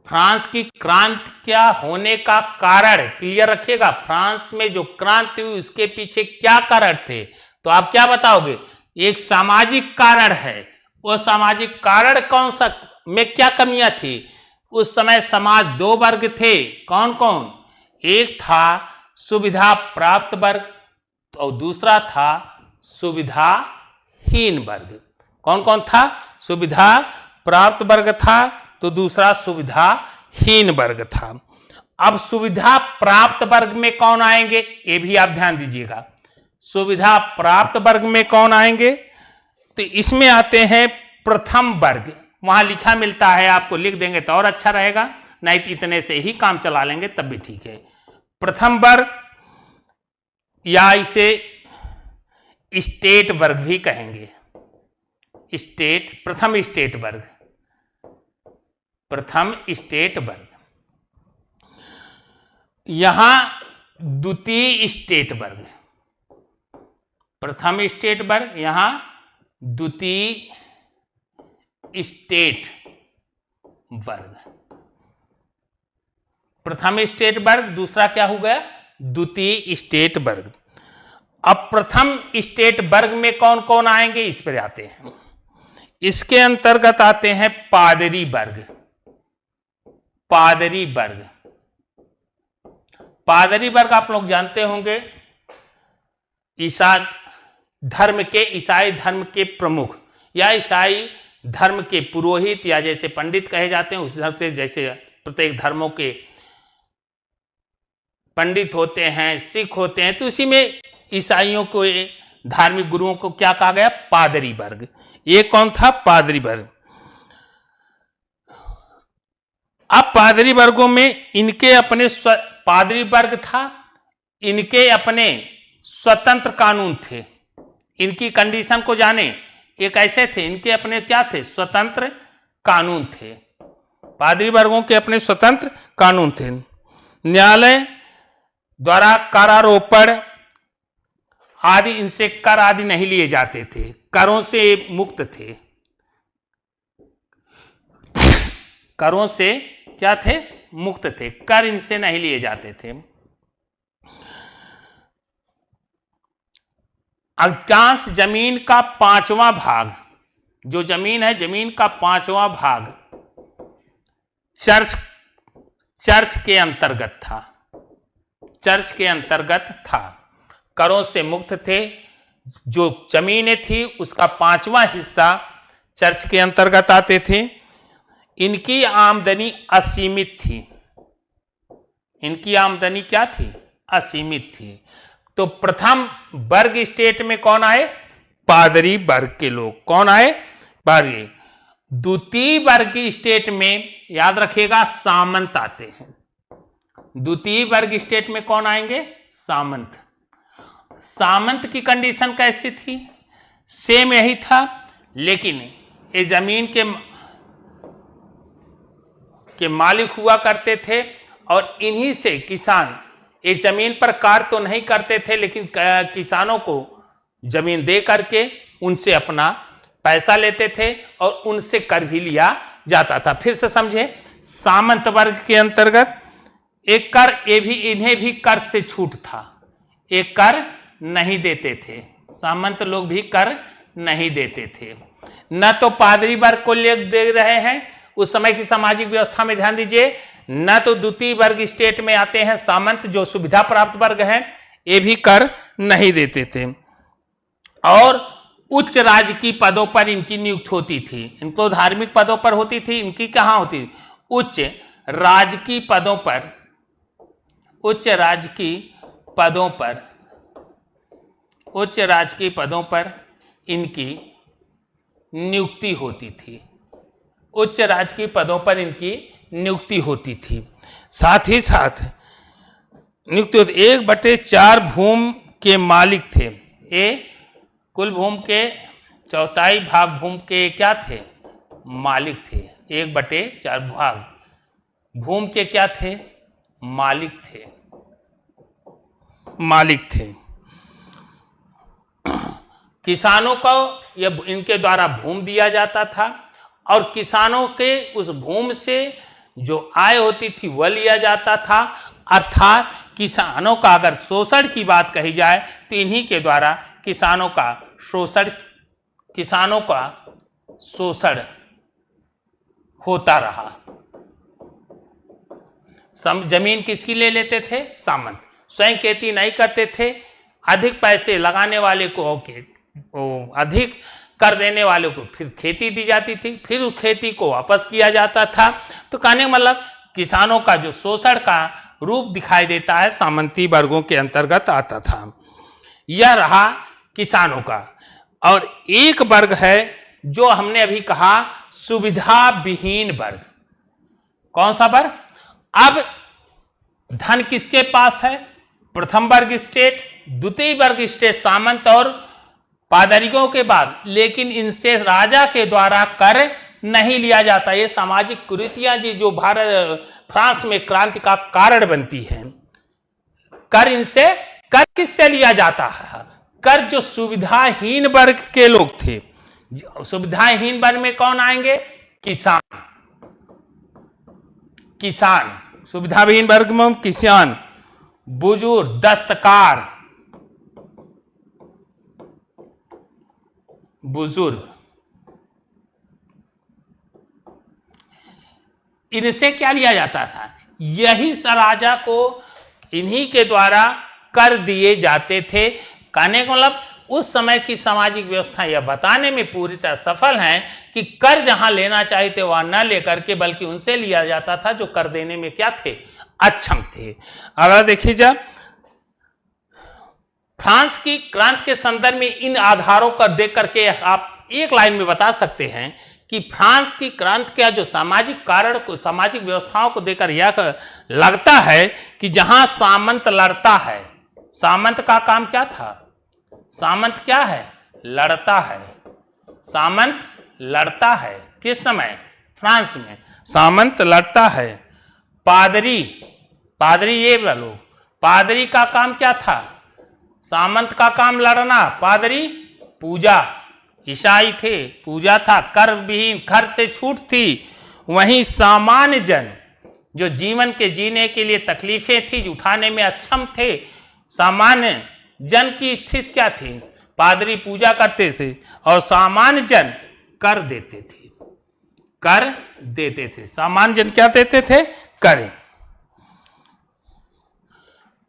फ्रांस की क्रांति क्या होने का कारण क्लियर रखिएगा। फ्रांस में जो क्रांति हुई उसके पीछे क्या कारण थे? तो आप क्या बताओगे? एक सामाजिक कारण है। वो सामाजिक कारण कौन सा, में क्या कमियां थी? उस समय समाज दो वर्ग थे। कौन कौन? एक था सुविधा प्राप्त वर्ग और दूसरा था सुविधाहीन वर्ग। कौन कौन था? सुविधा प्राप्त वर्ग था, तो दूसरा सुविधाहीन वर्ग था। अब सुविधा प्राप्त वर्ग में कौन आएंगे, ये भी आप ध्यान दीजिएगा। सुविधा प्राप्त वर्ग में कौन आएंगे? तो इसमें आते हैं प्रथम वर्ग। वहां लिखा मिलता है, आपको लिख देंगे तो और अच्छा रहेगा, नहीं तो इतने से ही काम चला लेंगे तब भी ठीक है। प्रथम वर्ग या इसे स्टेट वर्ग भी कहेंगे। स्टेट, प्रथम स्टेट वर्ग, प्रथम स्टेट वर्ग। यहां द्वितीय स्टेट वर्ग, प्रथम स्टेट वर्ग, यहां द्वितीय स्टेट वर्ग। प्रथम स्टेट वर्ग, दूसरा क्या हो गया? द्वितीय स्टेट वर्ग। अब प्रथम स्टेट वर्ग में कौन कौन आएंगे, इस पर आते हैं। इसके अंतर्गत आते हैं पादरी वर्ग। पादरी वर्ग, पादरी वर्ग आप लोग जानते होंगे, ईसाई धर्म के प्रमुख या ईसाई धर्म के पुरोहित या जैसे पंडित कहे जाते हैं, उस तरह से जैसे प्रत्येक धर्मों के पंडित होते हैं, सिख होते हैं, तो उसी में ईसाइयों को, धार्मिक गुरुओं को क्या कहा गया? पादरी वर्ग। ये कौन था? पादरी वर्ग। अब पादरी वर्गों में इनके अपने पादरी वर्ग था, इनके अपने स्वतंत्र कानून थे। इनकी कंडीशन को जाने, ये कैसे थे? इनके अपने क्या थे? स्वतंत्र कानून थे। पादरी वर्गों के अपने स्वतंत्र कानून थे। न्यायालय द्वारा करारोपण आदि, इनसे कर आदि नहीं लिए जाते थे, करों से मुक्त थे। करों से क्या थे? मुक्त थे, कर इनसे नहीं लिए जाते थे। अधिकांश जमीन का 5वां भाग, जो जमीन है, जमीन का 5वां भाग चर्च के अंतर्गत था। चर्च के अंतर्गत था, करों से मुक्त थे। जो जमीनें थी उसका 5वां हिस्सा चर्च के अंतर्गत आते थे। इनकी आमदनी असीमित थी। इनकी आमदनी क्या थी? असीमित थी। तो प्रथम वर्ग स्टेट में कौन आए? पादरी वर्ग के लोग। कौन आए? पादरी। द्वितीय वर्ग स्टेट में याद रखिएगा सामंत आते हैं। द्वितीय वर्ग स्टेट में कौन आएंगे? सामंत। सामंत की कंडीशन कैसी थी? सेम यही था, लेकिन ये जमीन के मालिक हुआ करते थे और इन्हीं से किसान इस जमीन पर कार्य तो नहीं करते थे, लेकिन किसानों को जमीन दे करके उनसे अपना पैसा लेते थे और उनसे कर भी लिया जाता था। फिर से समझे, सामंत वर्ग के अंतर्गत एक कर, ये भी, इन्हें भी कर से छूट था। एक कर नहीं देते थे, सामंत लोग भी कर नहीं देते थे। न तो पादरी वर्ग को ले दे रहे हैं उस समय की सामाजिक व्यवस्था में, ध्यान दीजिए, न तो द्वितीय वर्ग स्टेट में आते हैं सामंत, जो सुविधा प्राप्त वर्ग है, ये भी कर नहीं देते थे। और उच्च राजकीय पदों पर इनकी नियुक्ति होती थी। इनको धार्मिक पदों पर होती थी, इनकी कहां होती थी? उच्च राजकीय पदों पर, उच्च राजकीय पदों पर, उच्च राजकीय पदों पर इनकी नियुक्ति होती थी। उच्च राजकीय पदों पर इनकी नियुक्ति होती थी। साथ ही साथ नियुक्ति होती, 1/4 भूमि के मालिक थे। ये कुल भूमि के 1/4 भाग भूमि के क्या थे? मालिक थे। 1/4 भाग भूमि के क्या थे? मालिक थे। मालिक थे। किसानों को यह इनके द्वारा भूमि दिया जाता था और किसानों के उस भूमि से जो आय होती थी वह लिया जाता था। अर्थात किसानों का अगर शोषण की बात कही जाए तो इन्हीं के द्वारा किसानों का शोषण होता रहा। जमीन किसकी ले लेते थे? सामंत। स्वयं खेती नहीं करते थे। अधिक पैसे लगाने वाले को अधिक कर देने वालों को फिर खेती दी जाती थी, फिर उस खेती को वापस किया जाता था। तो कहने का मतलब किसानों का जो शोषण का रूप दिखाई देता है सामंती वर्गों के अंतर्गत आता था। यह रहा किसानों का। और एक वर्ग है जो हमने अभी कहा सुविधा विहीन वर्ग। कौन सा वर्ग? अब धन किसके पास है? प्रथम वर्ग स्टेट, द्वितीय वर्ग स्टेट सामंत और पादरियों के बाद, लेकिन इनसे राजा के द्वारा कर नहीं लिया जाता। ये सामाजिक कुरीतियां जी जो फ्रांस में क्रांति का कारण बनती हैं। कर किससे लिया जाता है? कर जो सुविधाहीन वर्ग के लोग थे। सुविधाहीन वर्ग में कौन आएंगे? किसान। सुविधाहीन वर्ग में किसान, बुजुर्ग, दस्तकार, बुजुर्ग, इनसे क्या लिया जाता था? यही राजा को इन्हीं के द्वारा कर दिए जाते थे। कहने का मतलब उस समय की सामाजिक व्यवस्था यह बताने में पूरी तरह सफल है कि कर जहां लेना चाहिए थे वहां न लेकर के बल्कि उनसे लिया जाता था जो कर देने में क्या थे? अक्षम थे। अगर देखिए जब फ्रांस की क्रांति के संदर्भ में इन आधारों को देख करके आप एक लाइन में बता सकते हैं कि फ्रांस की क्रांति का जो सामाजिक कारण को, सामाजिक व्यवस्थाओं को देखकर यह लगता है कि जहां सामंत लड़ता है, सामंत का काम क्या था? सामंत क्या है? लड़ता है। सामंत लड़ता है। किस समय? फ्रांस में सामंत लड़ता है। पादरी ये बोलो, पादरी का काम क्या था? सामंत का काम लड़ना, पादरी पूजा, ईसाई थे, पूजा था, कर विहीन, कर से छूट थी। वहीं सामान्य जन जो जीवन के जीने के लिए तकलीफें थी, उठाने में अक्षम थे, सामान्य जन की स्थिति क्या थी? पादरी पूजा करते थे और सामान्य जन कर देते थे। सामान्य जन क्या देते थे? कर।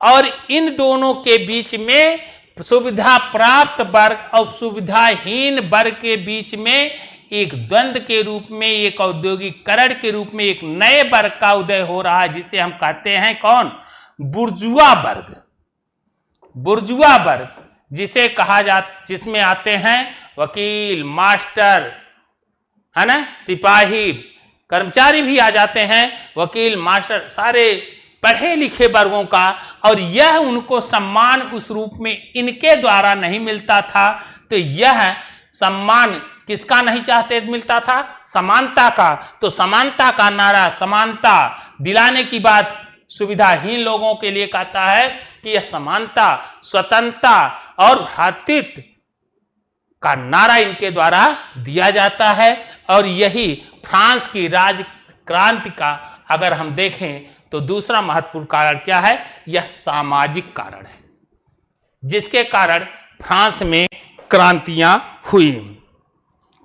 और इन दोनों के बीच में सुविधा प्राप्त वर्ग और सुविधाहीन वर्ग के बीच में एक द्वंद्व के रूप में, एक औद्योगिकरण के रूप में एक नए वर्ग का उदय हो रहा है जिसे हम कहते हैं कौन? बुर्जुआ वर्ग। बुर्जुआ वर्ग जिसे कहा जिसमें आते हैं वकील, मास्टर, है ना, सिपाही, कर्मचारी भी आ जाते हैं, वकील, मास्टर, सारे पढ़े लिखे वर्गों का। और यह उनको सम्मान उस रूप में इनके द्वारा नहीं मिलता था। तो यह सम्मान किसका नहीं चाहते मिलता था? समानता का। तो समानता का नारा, समानता दिलाने की बात सुविधाहीन लोगों के लिए कहता है कि यह समानता, स्वतंत्रता और भ्रातृत्व का नारा इनके द्वारा दिया जाता है। और यही फ्रांस की राज क्रांति का अगर हम देखें तो दूसरा महत्वपूर्ण कारण क्या है? यह सामाजिक कारण है जिसके कारण फ्रांस में क्रांतियां हुई।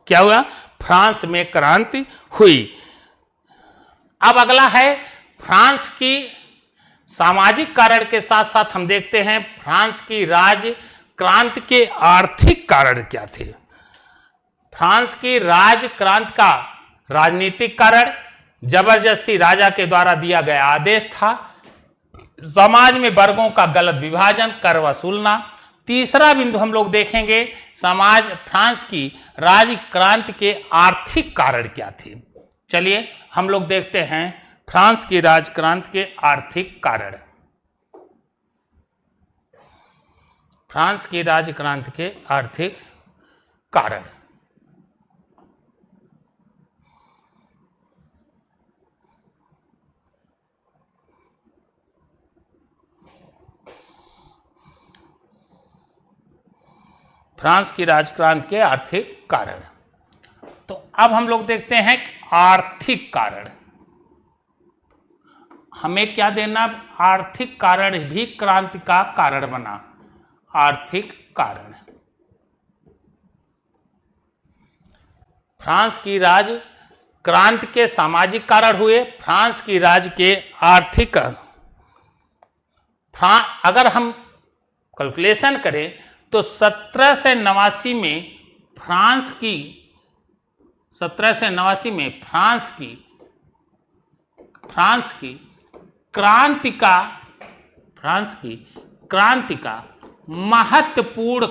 क्या हुआ? फ्रांस में क्रांति हुई। अब अगला है फ्रांस की सामाजिक कारण के साथ साथ हम देखते हैं फ्रांस की राज क्रांति के आर्थिक कारण क्या थे। फ्रांस की राज क्रांति का राजनीतिक कारण जबरदस्ती राजा के द्वारा दिया गया आदेश था। समाज में वर्गों का गलत विभाजन, कर वसूलना। तीसरा बिंदु हम लोग देखेंगे फ्रांस की राज क्रांति के आर्थिक कारण क्या थे। चलिए हम लोग देखते हैं फ्रांस की राज क्रांति के आर्थिक कारण। फ्रांस की राज क्रांति के आर्थिक कारण। फ्रांस की राजक्रांति के आर्थिक कारण। तो अब हम लोग देखते हैं आर्थिक कारण। हमें क्या देना? आर्थिक कारण भी क्रांति का कारण बना। आर्थिक कारण। फ्रांस की राज क्रांति के सामाजिक कारण हुए, फ्रांस की राज के आर्थिक। अगर हम कैलकुलेशन करें तो 1789 में फ्रांस की 1789 में फ्रांस की क्रांति का महत्वपूर्ण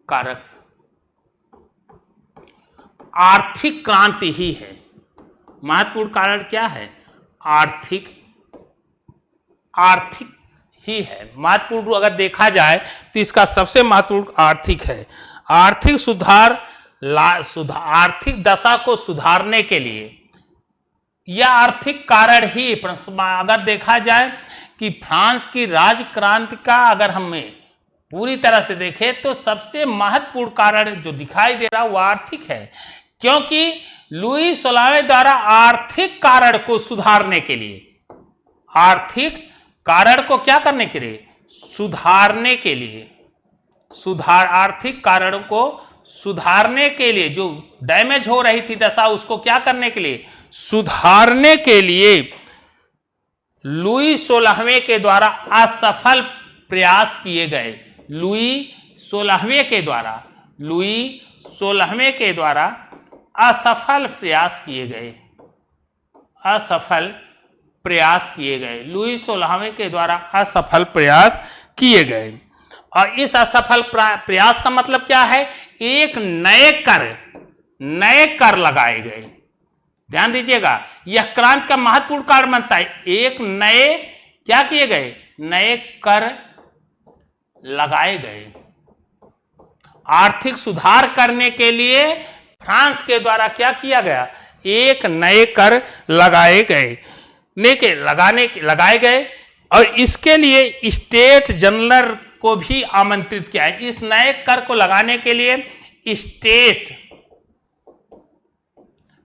कारक आर्थिक क्रांति ही है। महत्वपूर्ण कारण क्या है? आर्थिक ही है। महत्वपूर्ण अगर देखा जाए तो इसका सबसे महत्वपूर्ण आर्थिक है। आर्थिक सुधार आर्थिक दशा को सुधारने के लिए यह आर्थिक कारण ही अगर देखा जाए कि फ्रांस की राजक्रांति का अगर हमें पूरी तरह से देखें तो सबसे महत्वपूर्ण कारण जो दिखाई दे रहा है वो आर्थिक है, क्योंकि लुई 16वें द्वारा आर्थिक कारण को सुधारने के लिए, आर्थिक कारण को क्या करने के लिए? सुधारने के लिए, आर्थिक कारण को सुधारने के लिए, जो डैमेज हो रही थी दशा उसको क्या करने के लिए? सुधारने के लिए लुई 16वें के द्वारा असफल प्रयास किए गए। लुई 16वें के द्वारा असफल प्रयास किए गए। लुई 16वें के द्वारा असफल प्रयास किए गए। और इस असफल प्रयास का मतलब क्या है? एक नए कर लगाए गए। ध्यान दीजिएगा, यह क्रांति का महत्वपूर्ण कारण बनता है। एक नए क्या किए गए? नए कर लगाए गए। आर्थिक सुधार करने के लिए फ्रांस के द्वारा क्या किया गया? एक नए कर लगाए गए और इसके लिए स्टेट जनरल को भी आमंत्रित किया है। इस नए कर को लगाने के लिए स्टेट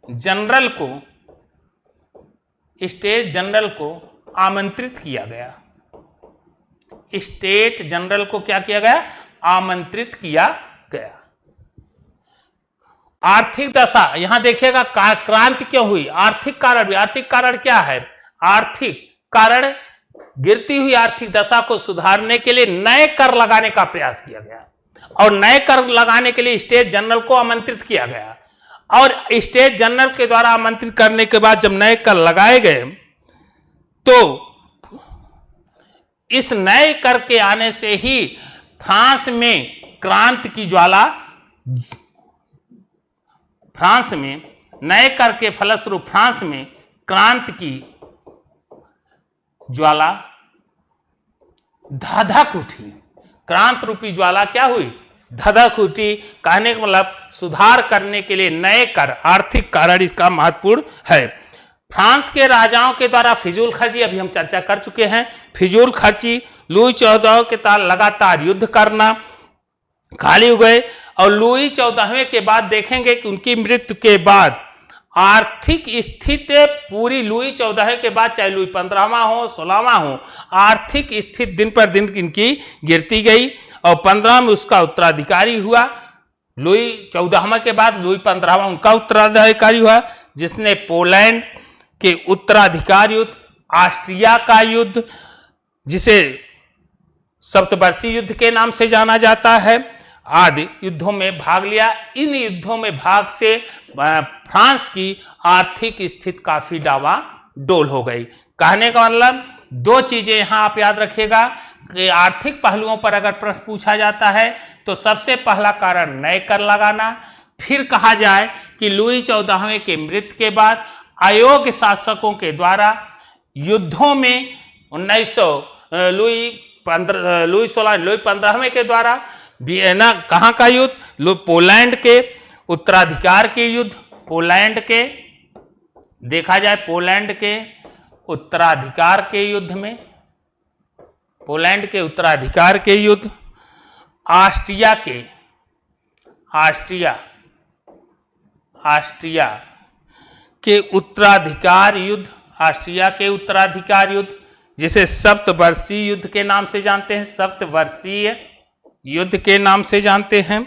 जनरल को आमंत्रित किया गया। स्टेट जनरल को क्या किया गया? आमंत्रित किया गया। आर्थिक दशा, यहां देखिएगा क्रांति क्यों हुई? आर्थिक कारण क्या है? आर्थिक कारण गिरती हुई आर्थिक दशा को सुधारने के लिए नए कर लगाने का प्रयास किया गया और नए कर लगाने के लिए स्टेट जनरल को आमंत्रित किया गया। और स्टेट जनरल के द्वारा आमंत्रित करने के बाद जब नए कर लगाए गए तो इस नए कर के आने से ही फ्रांस में क्रांति की ज्वाला, फ्रांस में नए कर के फलस्वरूप फ्रांस में क्रांति की ज्वाला धधक उठी। क्रांति रूपी ज्वाला क्या हुई? धधक उठी। कहने का मतलब सुधार करने के लिए नए कर, आर्थिक कारण इसका महत्वपूर्ण है। फ्रांस के राजाओं के द्वारा फिजूल खर्ची, अभी हम चर्चा कर चुके हैं। फिजूल खर्ची, लुई 14 के साथ लगातार युद्ध करना खाली हो गए। और लुई 14वें के बाद देखेंगे कि उनकी मृत्यु के बाद आर्थिक स्थिति पूरी लुई 14वें के बाद, चाहे लुई 15वां हो 16वां हो, आर्थिक स्थिति दिन पर दिन इनकी गिरती गई। और 15वां में उसका उत्तराधिकारी हुआ। लुई 14वां के बाद लुई 15वां उनका उत्तराधिकारी हुआ, जिसने पोलैंड के उत्तराधिकार युद्ध, ऑस्ट्रिया का युद्ध, जिसे सप्तवर्षीय युद्ध के नाम से जाना जाता है, आदि युद्धों में भाग लिया। इन युद्धों में भाग से फ्रांस की आर्थिक स्थिति काफी डावाडोल हो गई। कहने का मतलब दो चीजें यहां आप याद रखिएगा कि आर्थिक पहलुओं पर अगर प्रश्न पूछा जाता है तो सबसे पहला कारण नए कर लगाना। फिर कहा जाए कि लुई 14वें के मृत्यु के बाद अयोग्य शासकों के द्वारा युद्धों में लुई 15वें के द्वारा वियना, कहाँ का युद्ध? पोलैंड के उत्तराधिकार के युद्ध, पोलैंड के देखा जाए पोलैंड के उत्तराधिकार के युद्ध में, पोलैंड के उत्तराधिकार के युद्ध, ऑस्ट्रिया के उत्तराधिकार युद्ध, ऑस्ट्रिया के उत्तराधिकार युद्ध, जिसे सप्तवर्षीय युद्ध के नाम से जानते हैं, सप्तवर्षीय युद्ध के नाम से जानते हैं।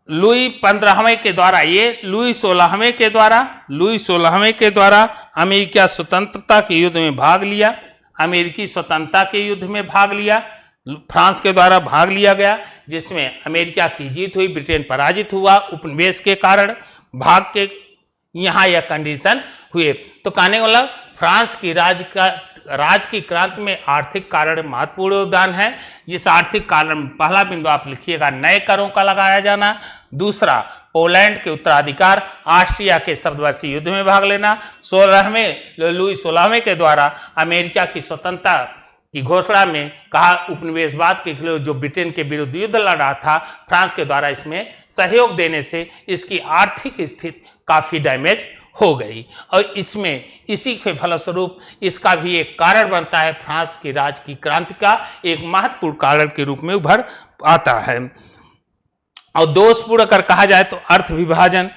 लुई 15वें के द्वारा, ये लुई 16वें के द्वारा अमेरिका स्वतंत्रता के युद्ध में भाग लिया, अमेरिकी स्वतंत्रता के युद्ध में भाग लिया, फ्रांस के द्वारा भाग लिया गया, जिसमें अमेरिका की जीत हुई, ब्रिटेन पराजित हुआ उपनिवेश के कारण, भाग के यहाँ यह कंडीशन हुए। तो कहने वाला फ्रांस की राज की क्रांति में आर्थिक कारण महत्वपूर्ण योगदान है। इस आर्थिक कारण में पहला बिंदु आप लिखिएगा, नए करों का लगाया जाना। दूसरा, पोलैंड के उत्तराधिकार, ऑस्ट्रिया के शब्दवर्षीय युद्ध में भाग लेना। लुई 16वें के द्वारा अमेरिका की स्वतंत्रता की घोषणा में कहा, उपनिवेशवाद के खिलाफ जो ब्रिटेन के विरुद्ध युद्ध लड़ रहा था, फ्रांस के द्वारा इसमें सहयोग देने से इसकी आर्थिक स्थिति काफी डैमेज हो गई, और इसमें इसी के फलस्वरूप इसका भी एक कारण बनता है, फ्रांस की राज की क्रांति का एक महत्वपूर्ण कारण के रूप में उभर आता है। और दोषपूर्ण अगर कहा जाए तो अर्थ विभाजन,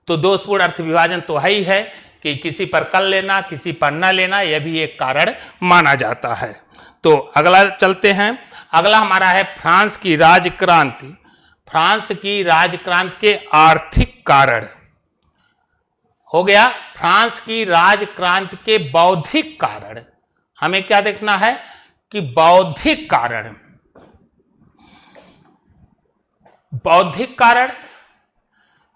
तो दोषपूर्ण अर्थ विभाजन तो है ही है कि किसी पर कर लेना, किसी पर न लेना, यह भी एक कारण माना जाता है। तो अगला चलते हैं, अगला हमारा है फ्रांस की राजक्रांति। फ्रांस की राजक्रांति के आर्थिक कारण हो गया। फ्रांस की राजक्रांति के बौद्धिक कारण, हमें क्या देखना है कि बौद्धिक कारण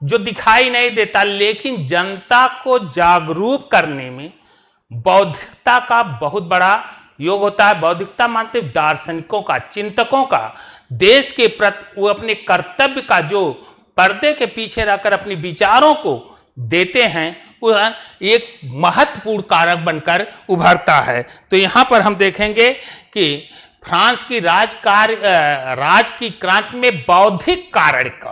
जो दिखाई नहीं देता, लेकिन जनता को जागरूक करने में बौद्धिकता का बहुत बड़ा योग होता है। बौद्धिकता मानते दार्शनिकों का, चिंतकों का, देश के प्रति वो अपने कर्तव्य का जो पर्दे के पीछे रहकर अपने विचारों को देते हैं, वह एक महत्वपूर्ण कारक बनकर उभरता है। तो यहां पर हम देखेंगे कि फ्रांस की राज की क्रांति में बौद्धिक कारण का,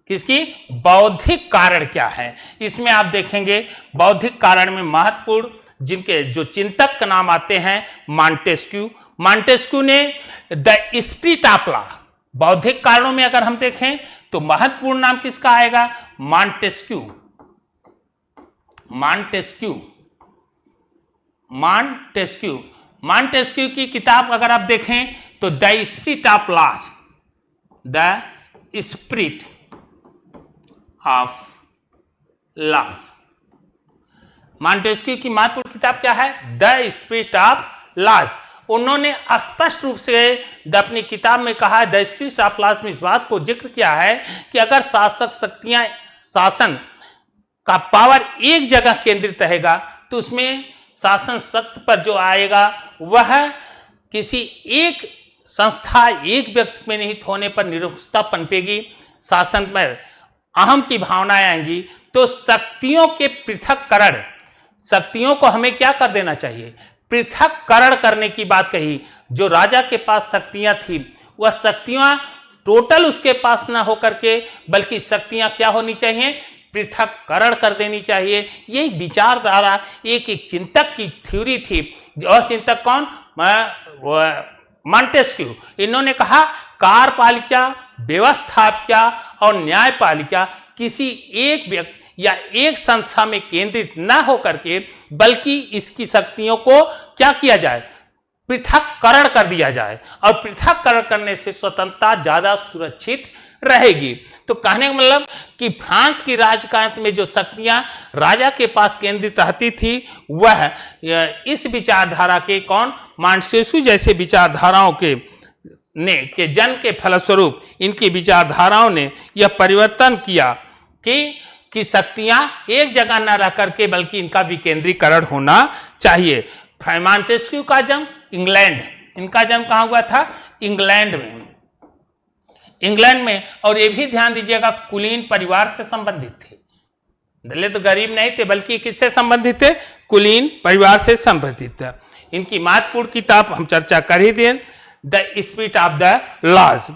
किसकी बौद्धिक कारण क्या है, इसमें आप देखेंगे बौद्धिक कारण में महत्वपूर्ण जिनके जो चिंतक का नाम आते हैं, मॉन्टेस्क्यू ने द स्पिरिट ऑफ लॉ, बौद्धिक कारणों में अगर हम देखें तो महत्वपूर्ण नाम किसका आएगा, मॉन्टेस्क्यू की किताब अगर आप देखें तो the spirit of laws, Montesquieu की महत्वपूर्ण किताब क्या है, द स्पिरिट ऑफ लॉज। उन्होंने स्पष्ट रूप से अपनी किताब में कहा, द स्पिरिट ऑफ लॉज में इस बात को जिक्र किया है कि अगर शासक शक्तियां, शासन का पावर एक जगह केंद्रित रहेगा तो उसमें शासन शक्ति पर जो आएगा वह किसी एक संस्था, एक व्यक्ति में निहित होने पर निरंकुशता पनपेगी, शासन पर अहम की भावनाएं आएंगी। तो शक्तियों के पृथककरण, शक्तियों को हमें क्या कर देना चाहिए, पृथककरण करने की बात कही। जो राजा के पास शक्तियां थी वह शक्तियां टोटल उसके पास ना होकर के, बल्कि शक्तियां क्या होनी चाहिए, पृथककरण कर देनी चाहिए। यही विचारधारा एक चिंतक की थ्योरी थी। और चिंतक कौन, मॉन्टेस्क्यू। इन्होंने कहा कार्यपालिका, व्यवस्थापिका और न्यायपालिका किसी एक व्यक्ति या एक संस्था में केंद्रित न होकर के, बल्कि इसकी शक्तियों को क्या किया जाए, पृथककरण कर दिया जाए, और पृथककरण करने से स्वतंत्रता ज्यादा सुरक्षित रहेगी। तो कहने का मतलब कि फ्रांस की राजक्रांति में जो शक्तियां राजा के पास केंद्रित रहती थी, वह इस विचारधारा के कौन, मॉन्टेस्क्यू जैसे विचारधाराओं के जन्म के फलस्वरूप इनकी विचारधाराओं ने यह परिवर्तन किया कि शक्तियां एक जगह न रह करके बल्कि इनका विकेंद्रीकरण होना चाहिए। मॉन्टेस्क्यू का जन्म इंग्लैंड, इनका जन्म कहाँ हुआ था, इंग्लैंड में। और ये भी ध्यान दीजिएगा, कुलीन परिवार से संबंधित थे, दलित तो गरीब नहीं थे, बल्कि किससे संबंधित थे, कुलीन परिवार से संबंधित थे। इनकी महत्वपूर्ण किताब हम चर्चा कर ही दें, the spirit of the laws.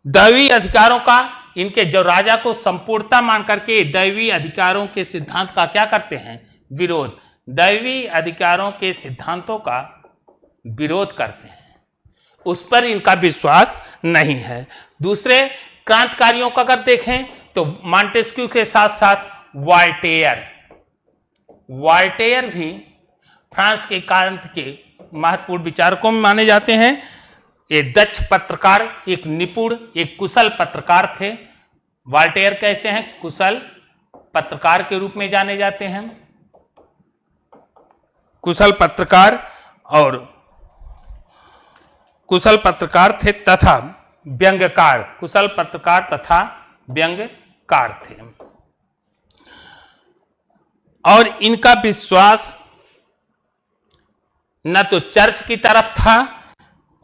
दैवी अधिकारों का, इनके जो राजा को संपूर्णता मान करके दैवी अधिकारों के सिद्धांत का क्या करते हैं, विरोध, दैवी अधिकारों के सिद्धांतों का विरोध करते हैं, उस पर इनका विश्वास नहीं है। दूसरे क्रांतिकारियों का अगर देखें तो मॉन्टेस्क्यू के साथ साथ वॉल्टेयर भी फ्रांस के क्रांति के महत्वपूर्ण विचारकों में माने जाते हैं। ये दक्ष पत्रकार, एक निपुण, एक कुशल पत्रकार थे। वॉल्टेयर कैसे हैं? कुशल पत्रकार के रूप में जाने जाते हैं, कुशल पत्रकार थे तथा व्यंग्यकार, कुशल पत्रकार तथा व्यंग्यकार थे। और इनका विश्वास न तो चर्च की तरफ था,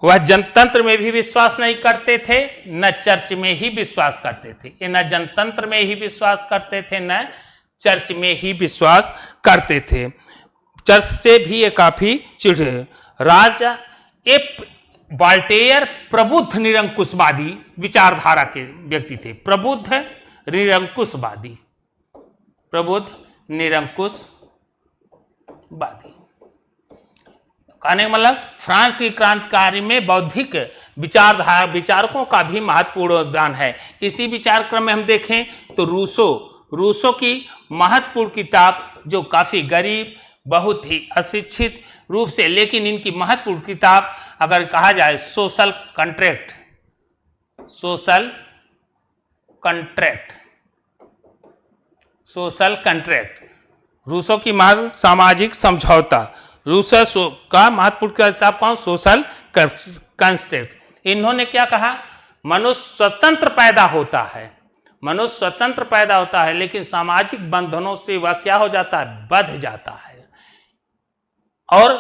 वह जनतंत्र में भी विश्वास नहीं करते थे, न चर्च में ही विश्वास करते थे। ये न जनतंत्र में ही विश्वास करते थे, न चर्च में ही विश्वास करते थे। चर्च से भी ये काफी चिढ़े। राजा ये वॉल्टेयर प्रबुद्ध निरंकुशवादी विचारधारा के व्यक्ति थे। प्रबुद्ध निरंकुशवादी, प्रबुद्ध निरंकुशवादी कहने का मतलब फ्रांस की क्रांतिकारी में बौद्धिक विचारधारा विचारकों का भी महत्वपूर्ण योगदान है। इसी विचारक्रम में हम देखें तो रूसो की महत्वपूर्ण किताब, जो काफी गरीब, बहुत ही अशिक्षित रूप से, लेकिन इनकी महत्वपूर्ण किताब अगर कहा जाए सोशल कंट्रैक्ट, रूसो की सामाजिक समझौता, रूसो का महत्वपूर्ण किताब कौन? Social contract. इन्होंने क्या कहा? मनुष्य स्वतंत्र पैदा होता है, लेकिन सामाजिक बंधनों से वह क्या हो जाता है? बंध जाता है। और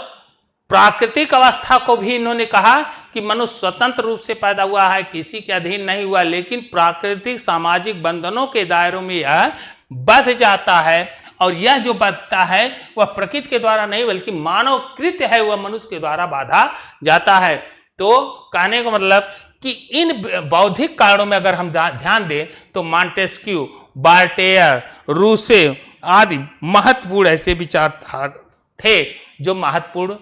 प्राकृतिक अवस्था को भी इन्होंने कहा कि मनुष्य स्वतंत्र रूप से पैदा हुआ है, किसी के अधीन नहीं हुआ, लेकिन प्राकृतिक सामाजिक बंधनों के दायरों में यह बंध जाता है। और यह जो बंधता है वह प्रकृति के द्वारा नहीं बल्कि मानव कृत्य है, वह मनुष्य के द्वारा बाधा जाता है। तो कहने का मतलब कि इन बौद्धिक कारणों में अगर हम ध्यान दें तो मॉन्टेस्क्यू, वॉल्टेयर, रूसे आदि महत्वपूर्ण ऐसे विचारधारा थे जो महत्वपूर्ण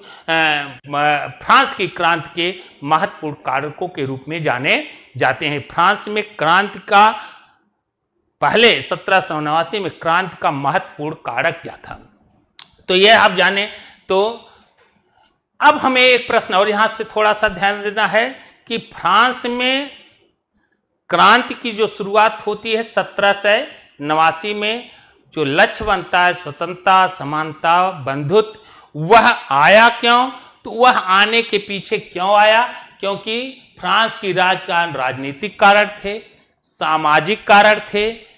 फ्रांस की क्रांति के महत्वपूर्ण कारकों के रूप में जाने जाते हैं। फ्रांस में क्रांति का पहले 1789 में क्रांति का महत्वपूर्ण कारक क्या था, तो यह आप जाने। तो अब हमें एक प्रश्न और यहां से थोड़ा सा ध्यान देना है कि फ्रांस में क्रांति की जो शुरुआत होती है 1789 में, जो लक्ष्य बनता है स्वतंत्रता, समानता, बंधुत्व, वह आया क्यों? तो वह आने के पीछे क्यों आया? क्योंकि फ्रांस की राजकारण राजनीतिक कारण थे, सामाजिक कारण थे,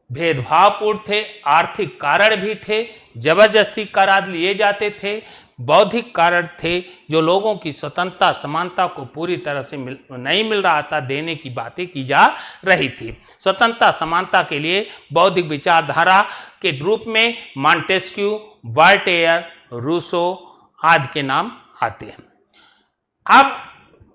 भेदभावपूर्ण थे, आर्थिक कारण भी थे, जबरदस्ती करार लिए जाते थे, बौद्धिक कारण थे, जो लोगों की स्वतंत्रता, समानता को पूरी तरह से नहीं मिल रहा था, देने की बातें की जा रही थी। स्वतंत्रता, समानता के लिए बौद्धिक विचारधारा के रूप में मॉन्टेस्क्यू, वॉल्टेयर, रूसो आदि के नाम आते हैं। अब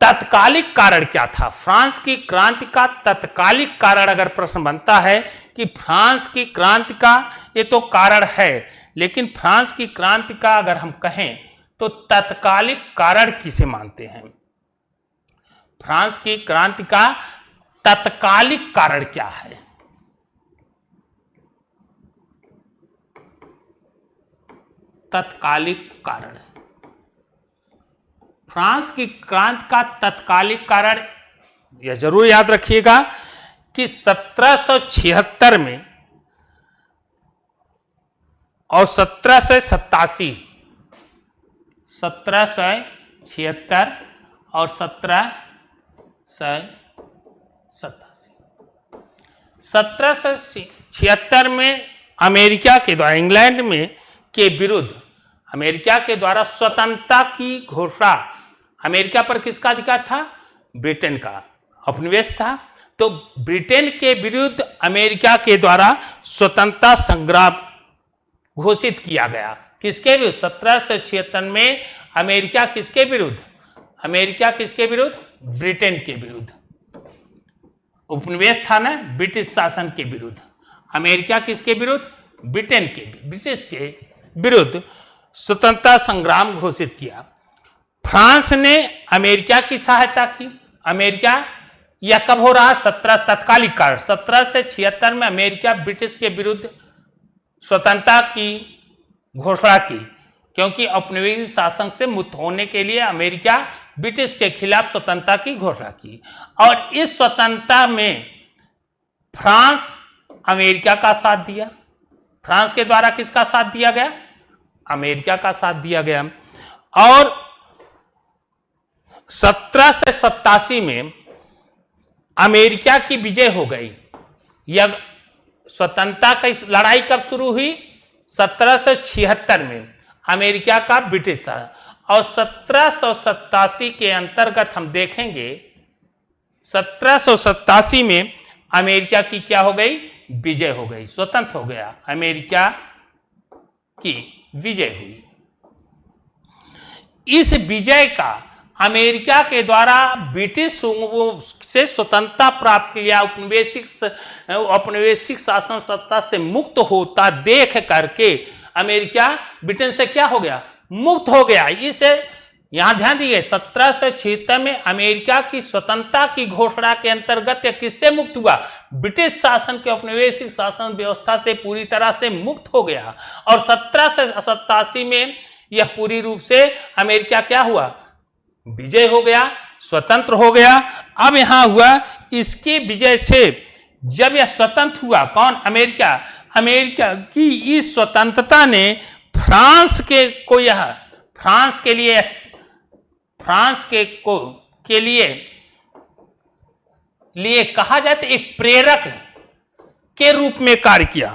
तत्कालिक कारण क्या था? फ्रांस की क्रांति का तत्कालिक कारण अगर प्रश्न बनता है कि फ्रांस की क्रांति का ये तो कारण है, लेकिन फ्रांस की क्रांति का अगर हम कहें तो तत्कालिक कारण किसे मानते हैं? फ्रांस की क्रांति का तत्कालिक कारण क्या है? तत्कालिक कारण, फ्रांस की क्रांति का तत्कालिक कारण यह जरूर याद रखिएगा कि 1776 में और 1776 और 1776 में अमेरिका के द्वारा इंग्लैंड में के विरुद्ध अमेरिका के द्वारा स्वतंत्रता की घोषणा, अमेरिका पर किसका अधिकार था? ब्रिटेन का उपनिवेश था। तो ब्रिटेन के विरुद्ध अमेरिका के द्वारा स्वतंत्रता संग्राम घोषित किया गया। किसके विरुद्ध? 1776 में अमेरिका किसके विरुद्ध? अमेरिका किसके विरुद्ध? ब्रिटेन के विरुद्ध। उपनिवेश था ना, ब्रिटिश शासन के विरुद्ध। अमेरिका किसके विरुद्ध? ब्रिटेन के, ब्रिटिश के विरुद्ध स्वतंत्रता संग्राम घोषित किया। फ्रांस ने अमेरिका की सहायता की। अमेरिका, यह कब हो रहा? तत्कालिक कारण 1776 में अमेरिका ब्रिटिश के विरुद्ध स्वतंत्रता की घोषणा की, क्योंकि औपनिवेशिक शासन से मुक्त होने के लिए अमेरिका ब्रिटिश के खिलाफ स्वतंत्रता की घोषणा की। और इस स्वतंत्रता में फ्रांस अमेरिका का साथ दिया। फ्रांस के द्वारा किसका साथ दिया गया? अमेरिका का साथ दिया गया। और 1787 में अमेरिका की विजय हो गई। यह स्वतंत्रता की लड़ाई कब शुरू हुई? 1776 में अमेरिका का ब्रिटिश और 1787 के अंतर्गत हम देखेंगे 1787 में अमेरिका की क्या हो गई? विजय हो गई, स्वतंत्र हो गया, अमेरिका की विजय हुई। इस विजय का अमेरिका के द्वारा ब्रिटिश से स्वतंत्रता प्राप्त किया, औपनिवेशिक शासन सत्ता से मुक्त होता देख करके अमेरिका ब्रिटेन से क्या हो गया? मुक्त हो गया। इसे यहां ध्यान दिए 1776 में अमेरिका की स्वतंत्रता की घोषणा के अंतर्गत यह किससे मुक्त हुआ? ब्रिटिश शासन के औपनिवेशिक शासन व्यवस्था से पूरी तरह से मुक्त हो गया। और 1787 में यह पूरी रूप से अमेरिका क्या हुआ? विजय हो गया, स्वतंत्र हो गया। अब यहां हुआ इसकी विजय से जब यह स्वतंत्र हुआ, कौन? अमेरिका। अमेरिका की इस स्वतंत्रता ने फ्रांस के लिए कहा जाए तो एक प्रेरक के रूप में कार्य किया।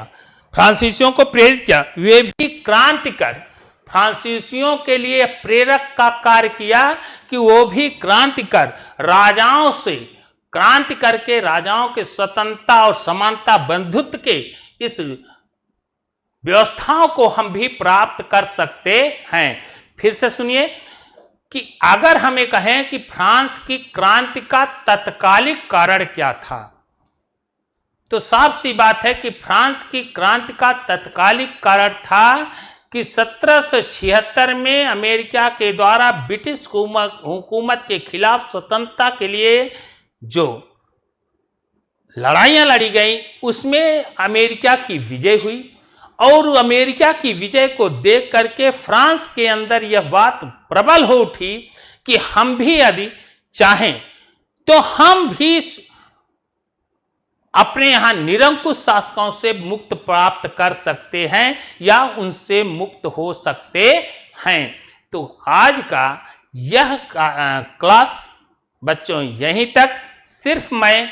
फ्रांसीसियों को प्रेरित किया, वे भी क्रांतिकर फ्रांसीसियों के लिए प्रेरक का कार्य किया कि वो भी क्रांतिकर राजाओं से क्रांति करके राजाओं के स्वतंत्रता और समानता बंधुत्व के इस व्यवस्थाओं को हम भी प्राप्त कर सकते हैं। फिर से सुनिए कि अगर हमें कहें कि फ्रांस की क्रांति का तत्कालिक कारण क्या था, तो साफ सी बात है कि फ्रांस की क्रांति का तत्कालिक कारण था कि 1776 में अमेरिका के द्वारा ब्रिटिश हुकूमत के खिलाफ स्वतंत्रता के लिए जो लड़ाइयां लड़ी गई उसमें अमेरिका की विजय हुई। और अमेरिका की विजय को देख करके फ्रांस के अंदर यह बात प्रबल हो उठी कि हम भी यदि चाहें तो हम भी अपने यहां निरंकुश शासकों से मुक्त प्राप्त कर सकते हैं या उनसे मुक्त हो सकते हैं। तो आज का यह क्लास बच्चों यहीं तक। सिर्फ मैं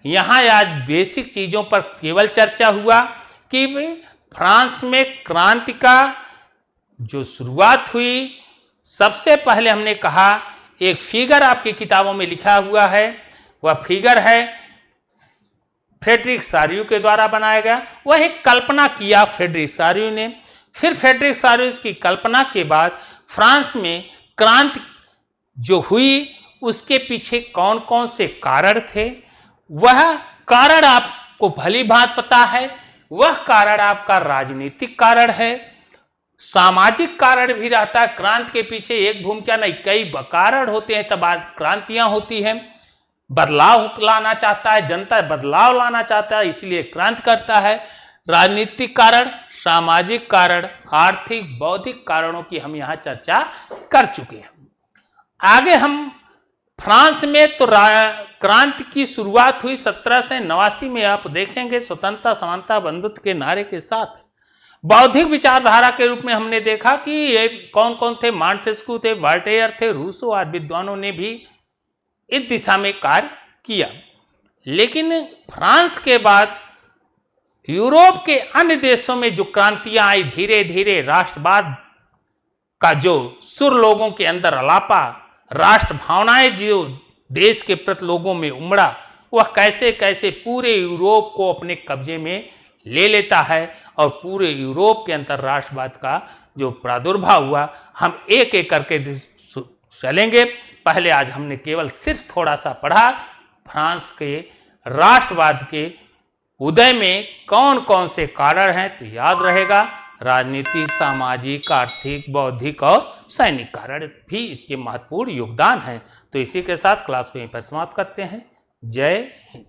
यहां आज बेसिक चीजों पर केवल चर्चा हुआ कि फ्रांस में क्रांति का जो शुरुआत हुई, सबसे पहले हमने कहा एक फिगर आपकी किताबों में लिखा हुआ है, वह फिगर है फ्रेडरिक सारियू के द्वारा बनाया गया। वह एक कल्पना किया फ्रेडरिक सारियू ने। फिर फ्रेडरिक सारियू की कल्पना के बाद फ्रांस में क्रांति जो हुई उसके पीछे कौन कौन से कारण थे, वह कारण आपको भली भांति पता है। वह कारण आपका राजनीतिक कारण है, सामाजिक कारण भी रहता है। क्रांति के पीछे एक भूमिका नहीं, कई कारण होते हैं, तब आज क्रांतियां होती हैं। बदलाव लाना चाहता है जनता, बदलाव लाना चाहता है, इसलिए क्रांति करता है। राजनीतिक कारण, सामाजिक कारण, आर्थिक बौद्धिक कारणों की हम यहां चर्चा कर चुके हैं। आगे हम फ्रांस में तो क्रांति की शुरुआत हुई 1789 में। आप देखेंगे स्वतंत्रता समानता बंधुत्व के नारे के साथ बौद्धिक विचारधारा के रूप में हमने देखा कि ये कौन कौन थे, मॉन्टेस्क्यू थे, वॉल्टेयर थे, रूसो आदि विद्वानों ने भी इस दिशा में कार्य किया। लेकिन फ्रांस के बाद यूरोप के अन्य देशों में जो क्रांतियां आई, धीरे धीरे राष्ट्रवाद का जो सुर लोगों के अंदर अलापा, राष्ट्र भावनाएं जो देश के प्रति लोगों में उमड़ा, वह कैसे कैसे पूरे यूरोप को अपने कब्जे में ले लेता है और पूरे यूरोप के अंदर राष्ट्रवाद का जो प्रादुर्भाव हुआ, हम एक एक करके चलेंगे। पहले आज हमने केवल सिर्फ थोड़ा सा पढ़ा फ्रांस के राष्ट्रवाद के उदय में कौन कौन से कारण हैं, तो याद रहेगा राजनीतिक, सामाजिक, आर्थिक, बौद्धिक और सैनिक कारण भी इसके महत्वपूर्ण योगदान हैं। तो इसी के साथ क्लास को यहीं पर समाप्त करते हैं। जय हिंद।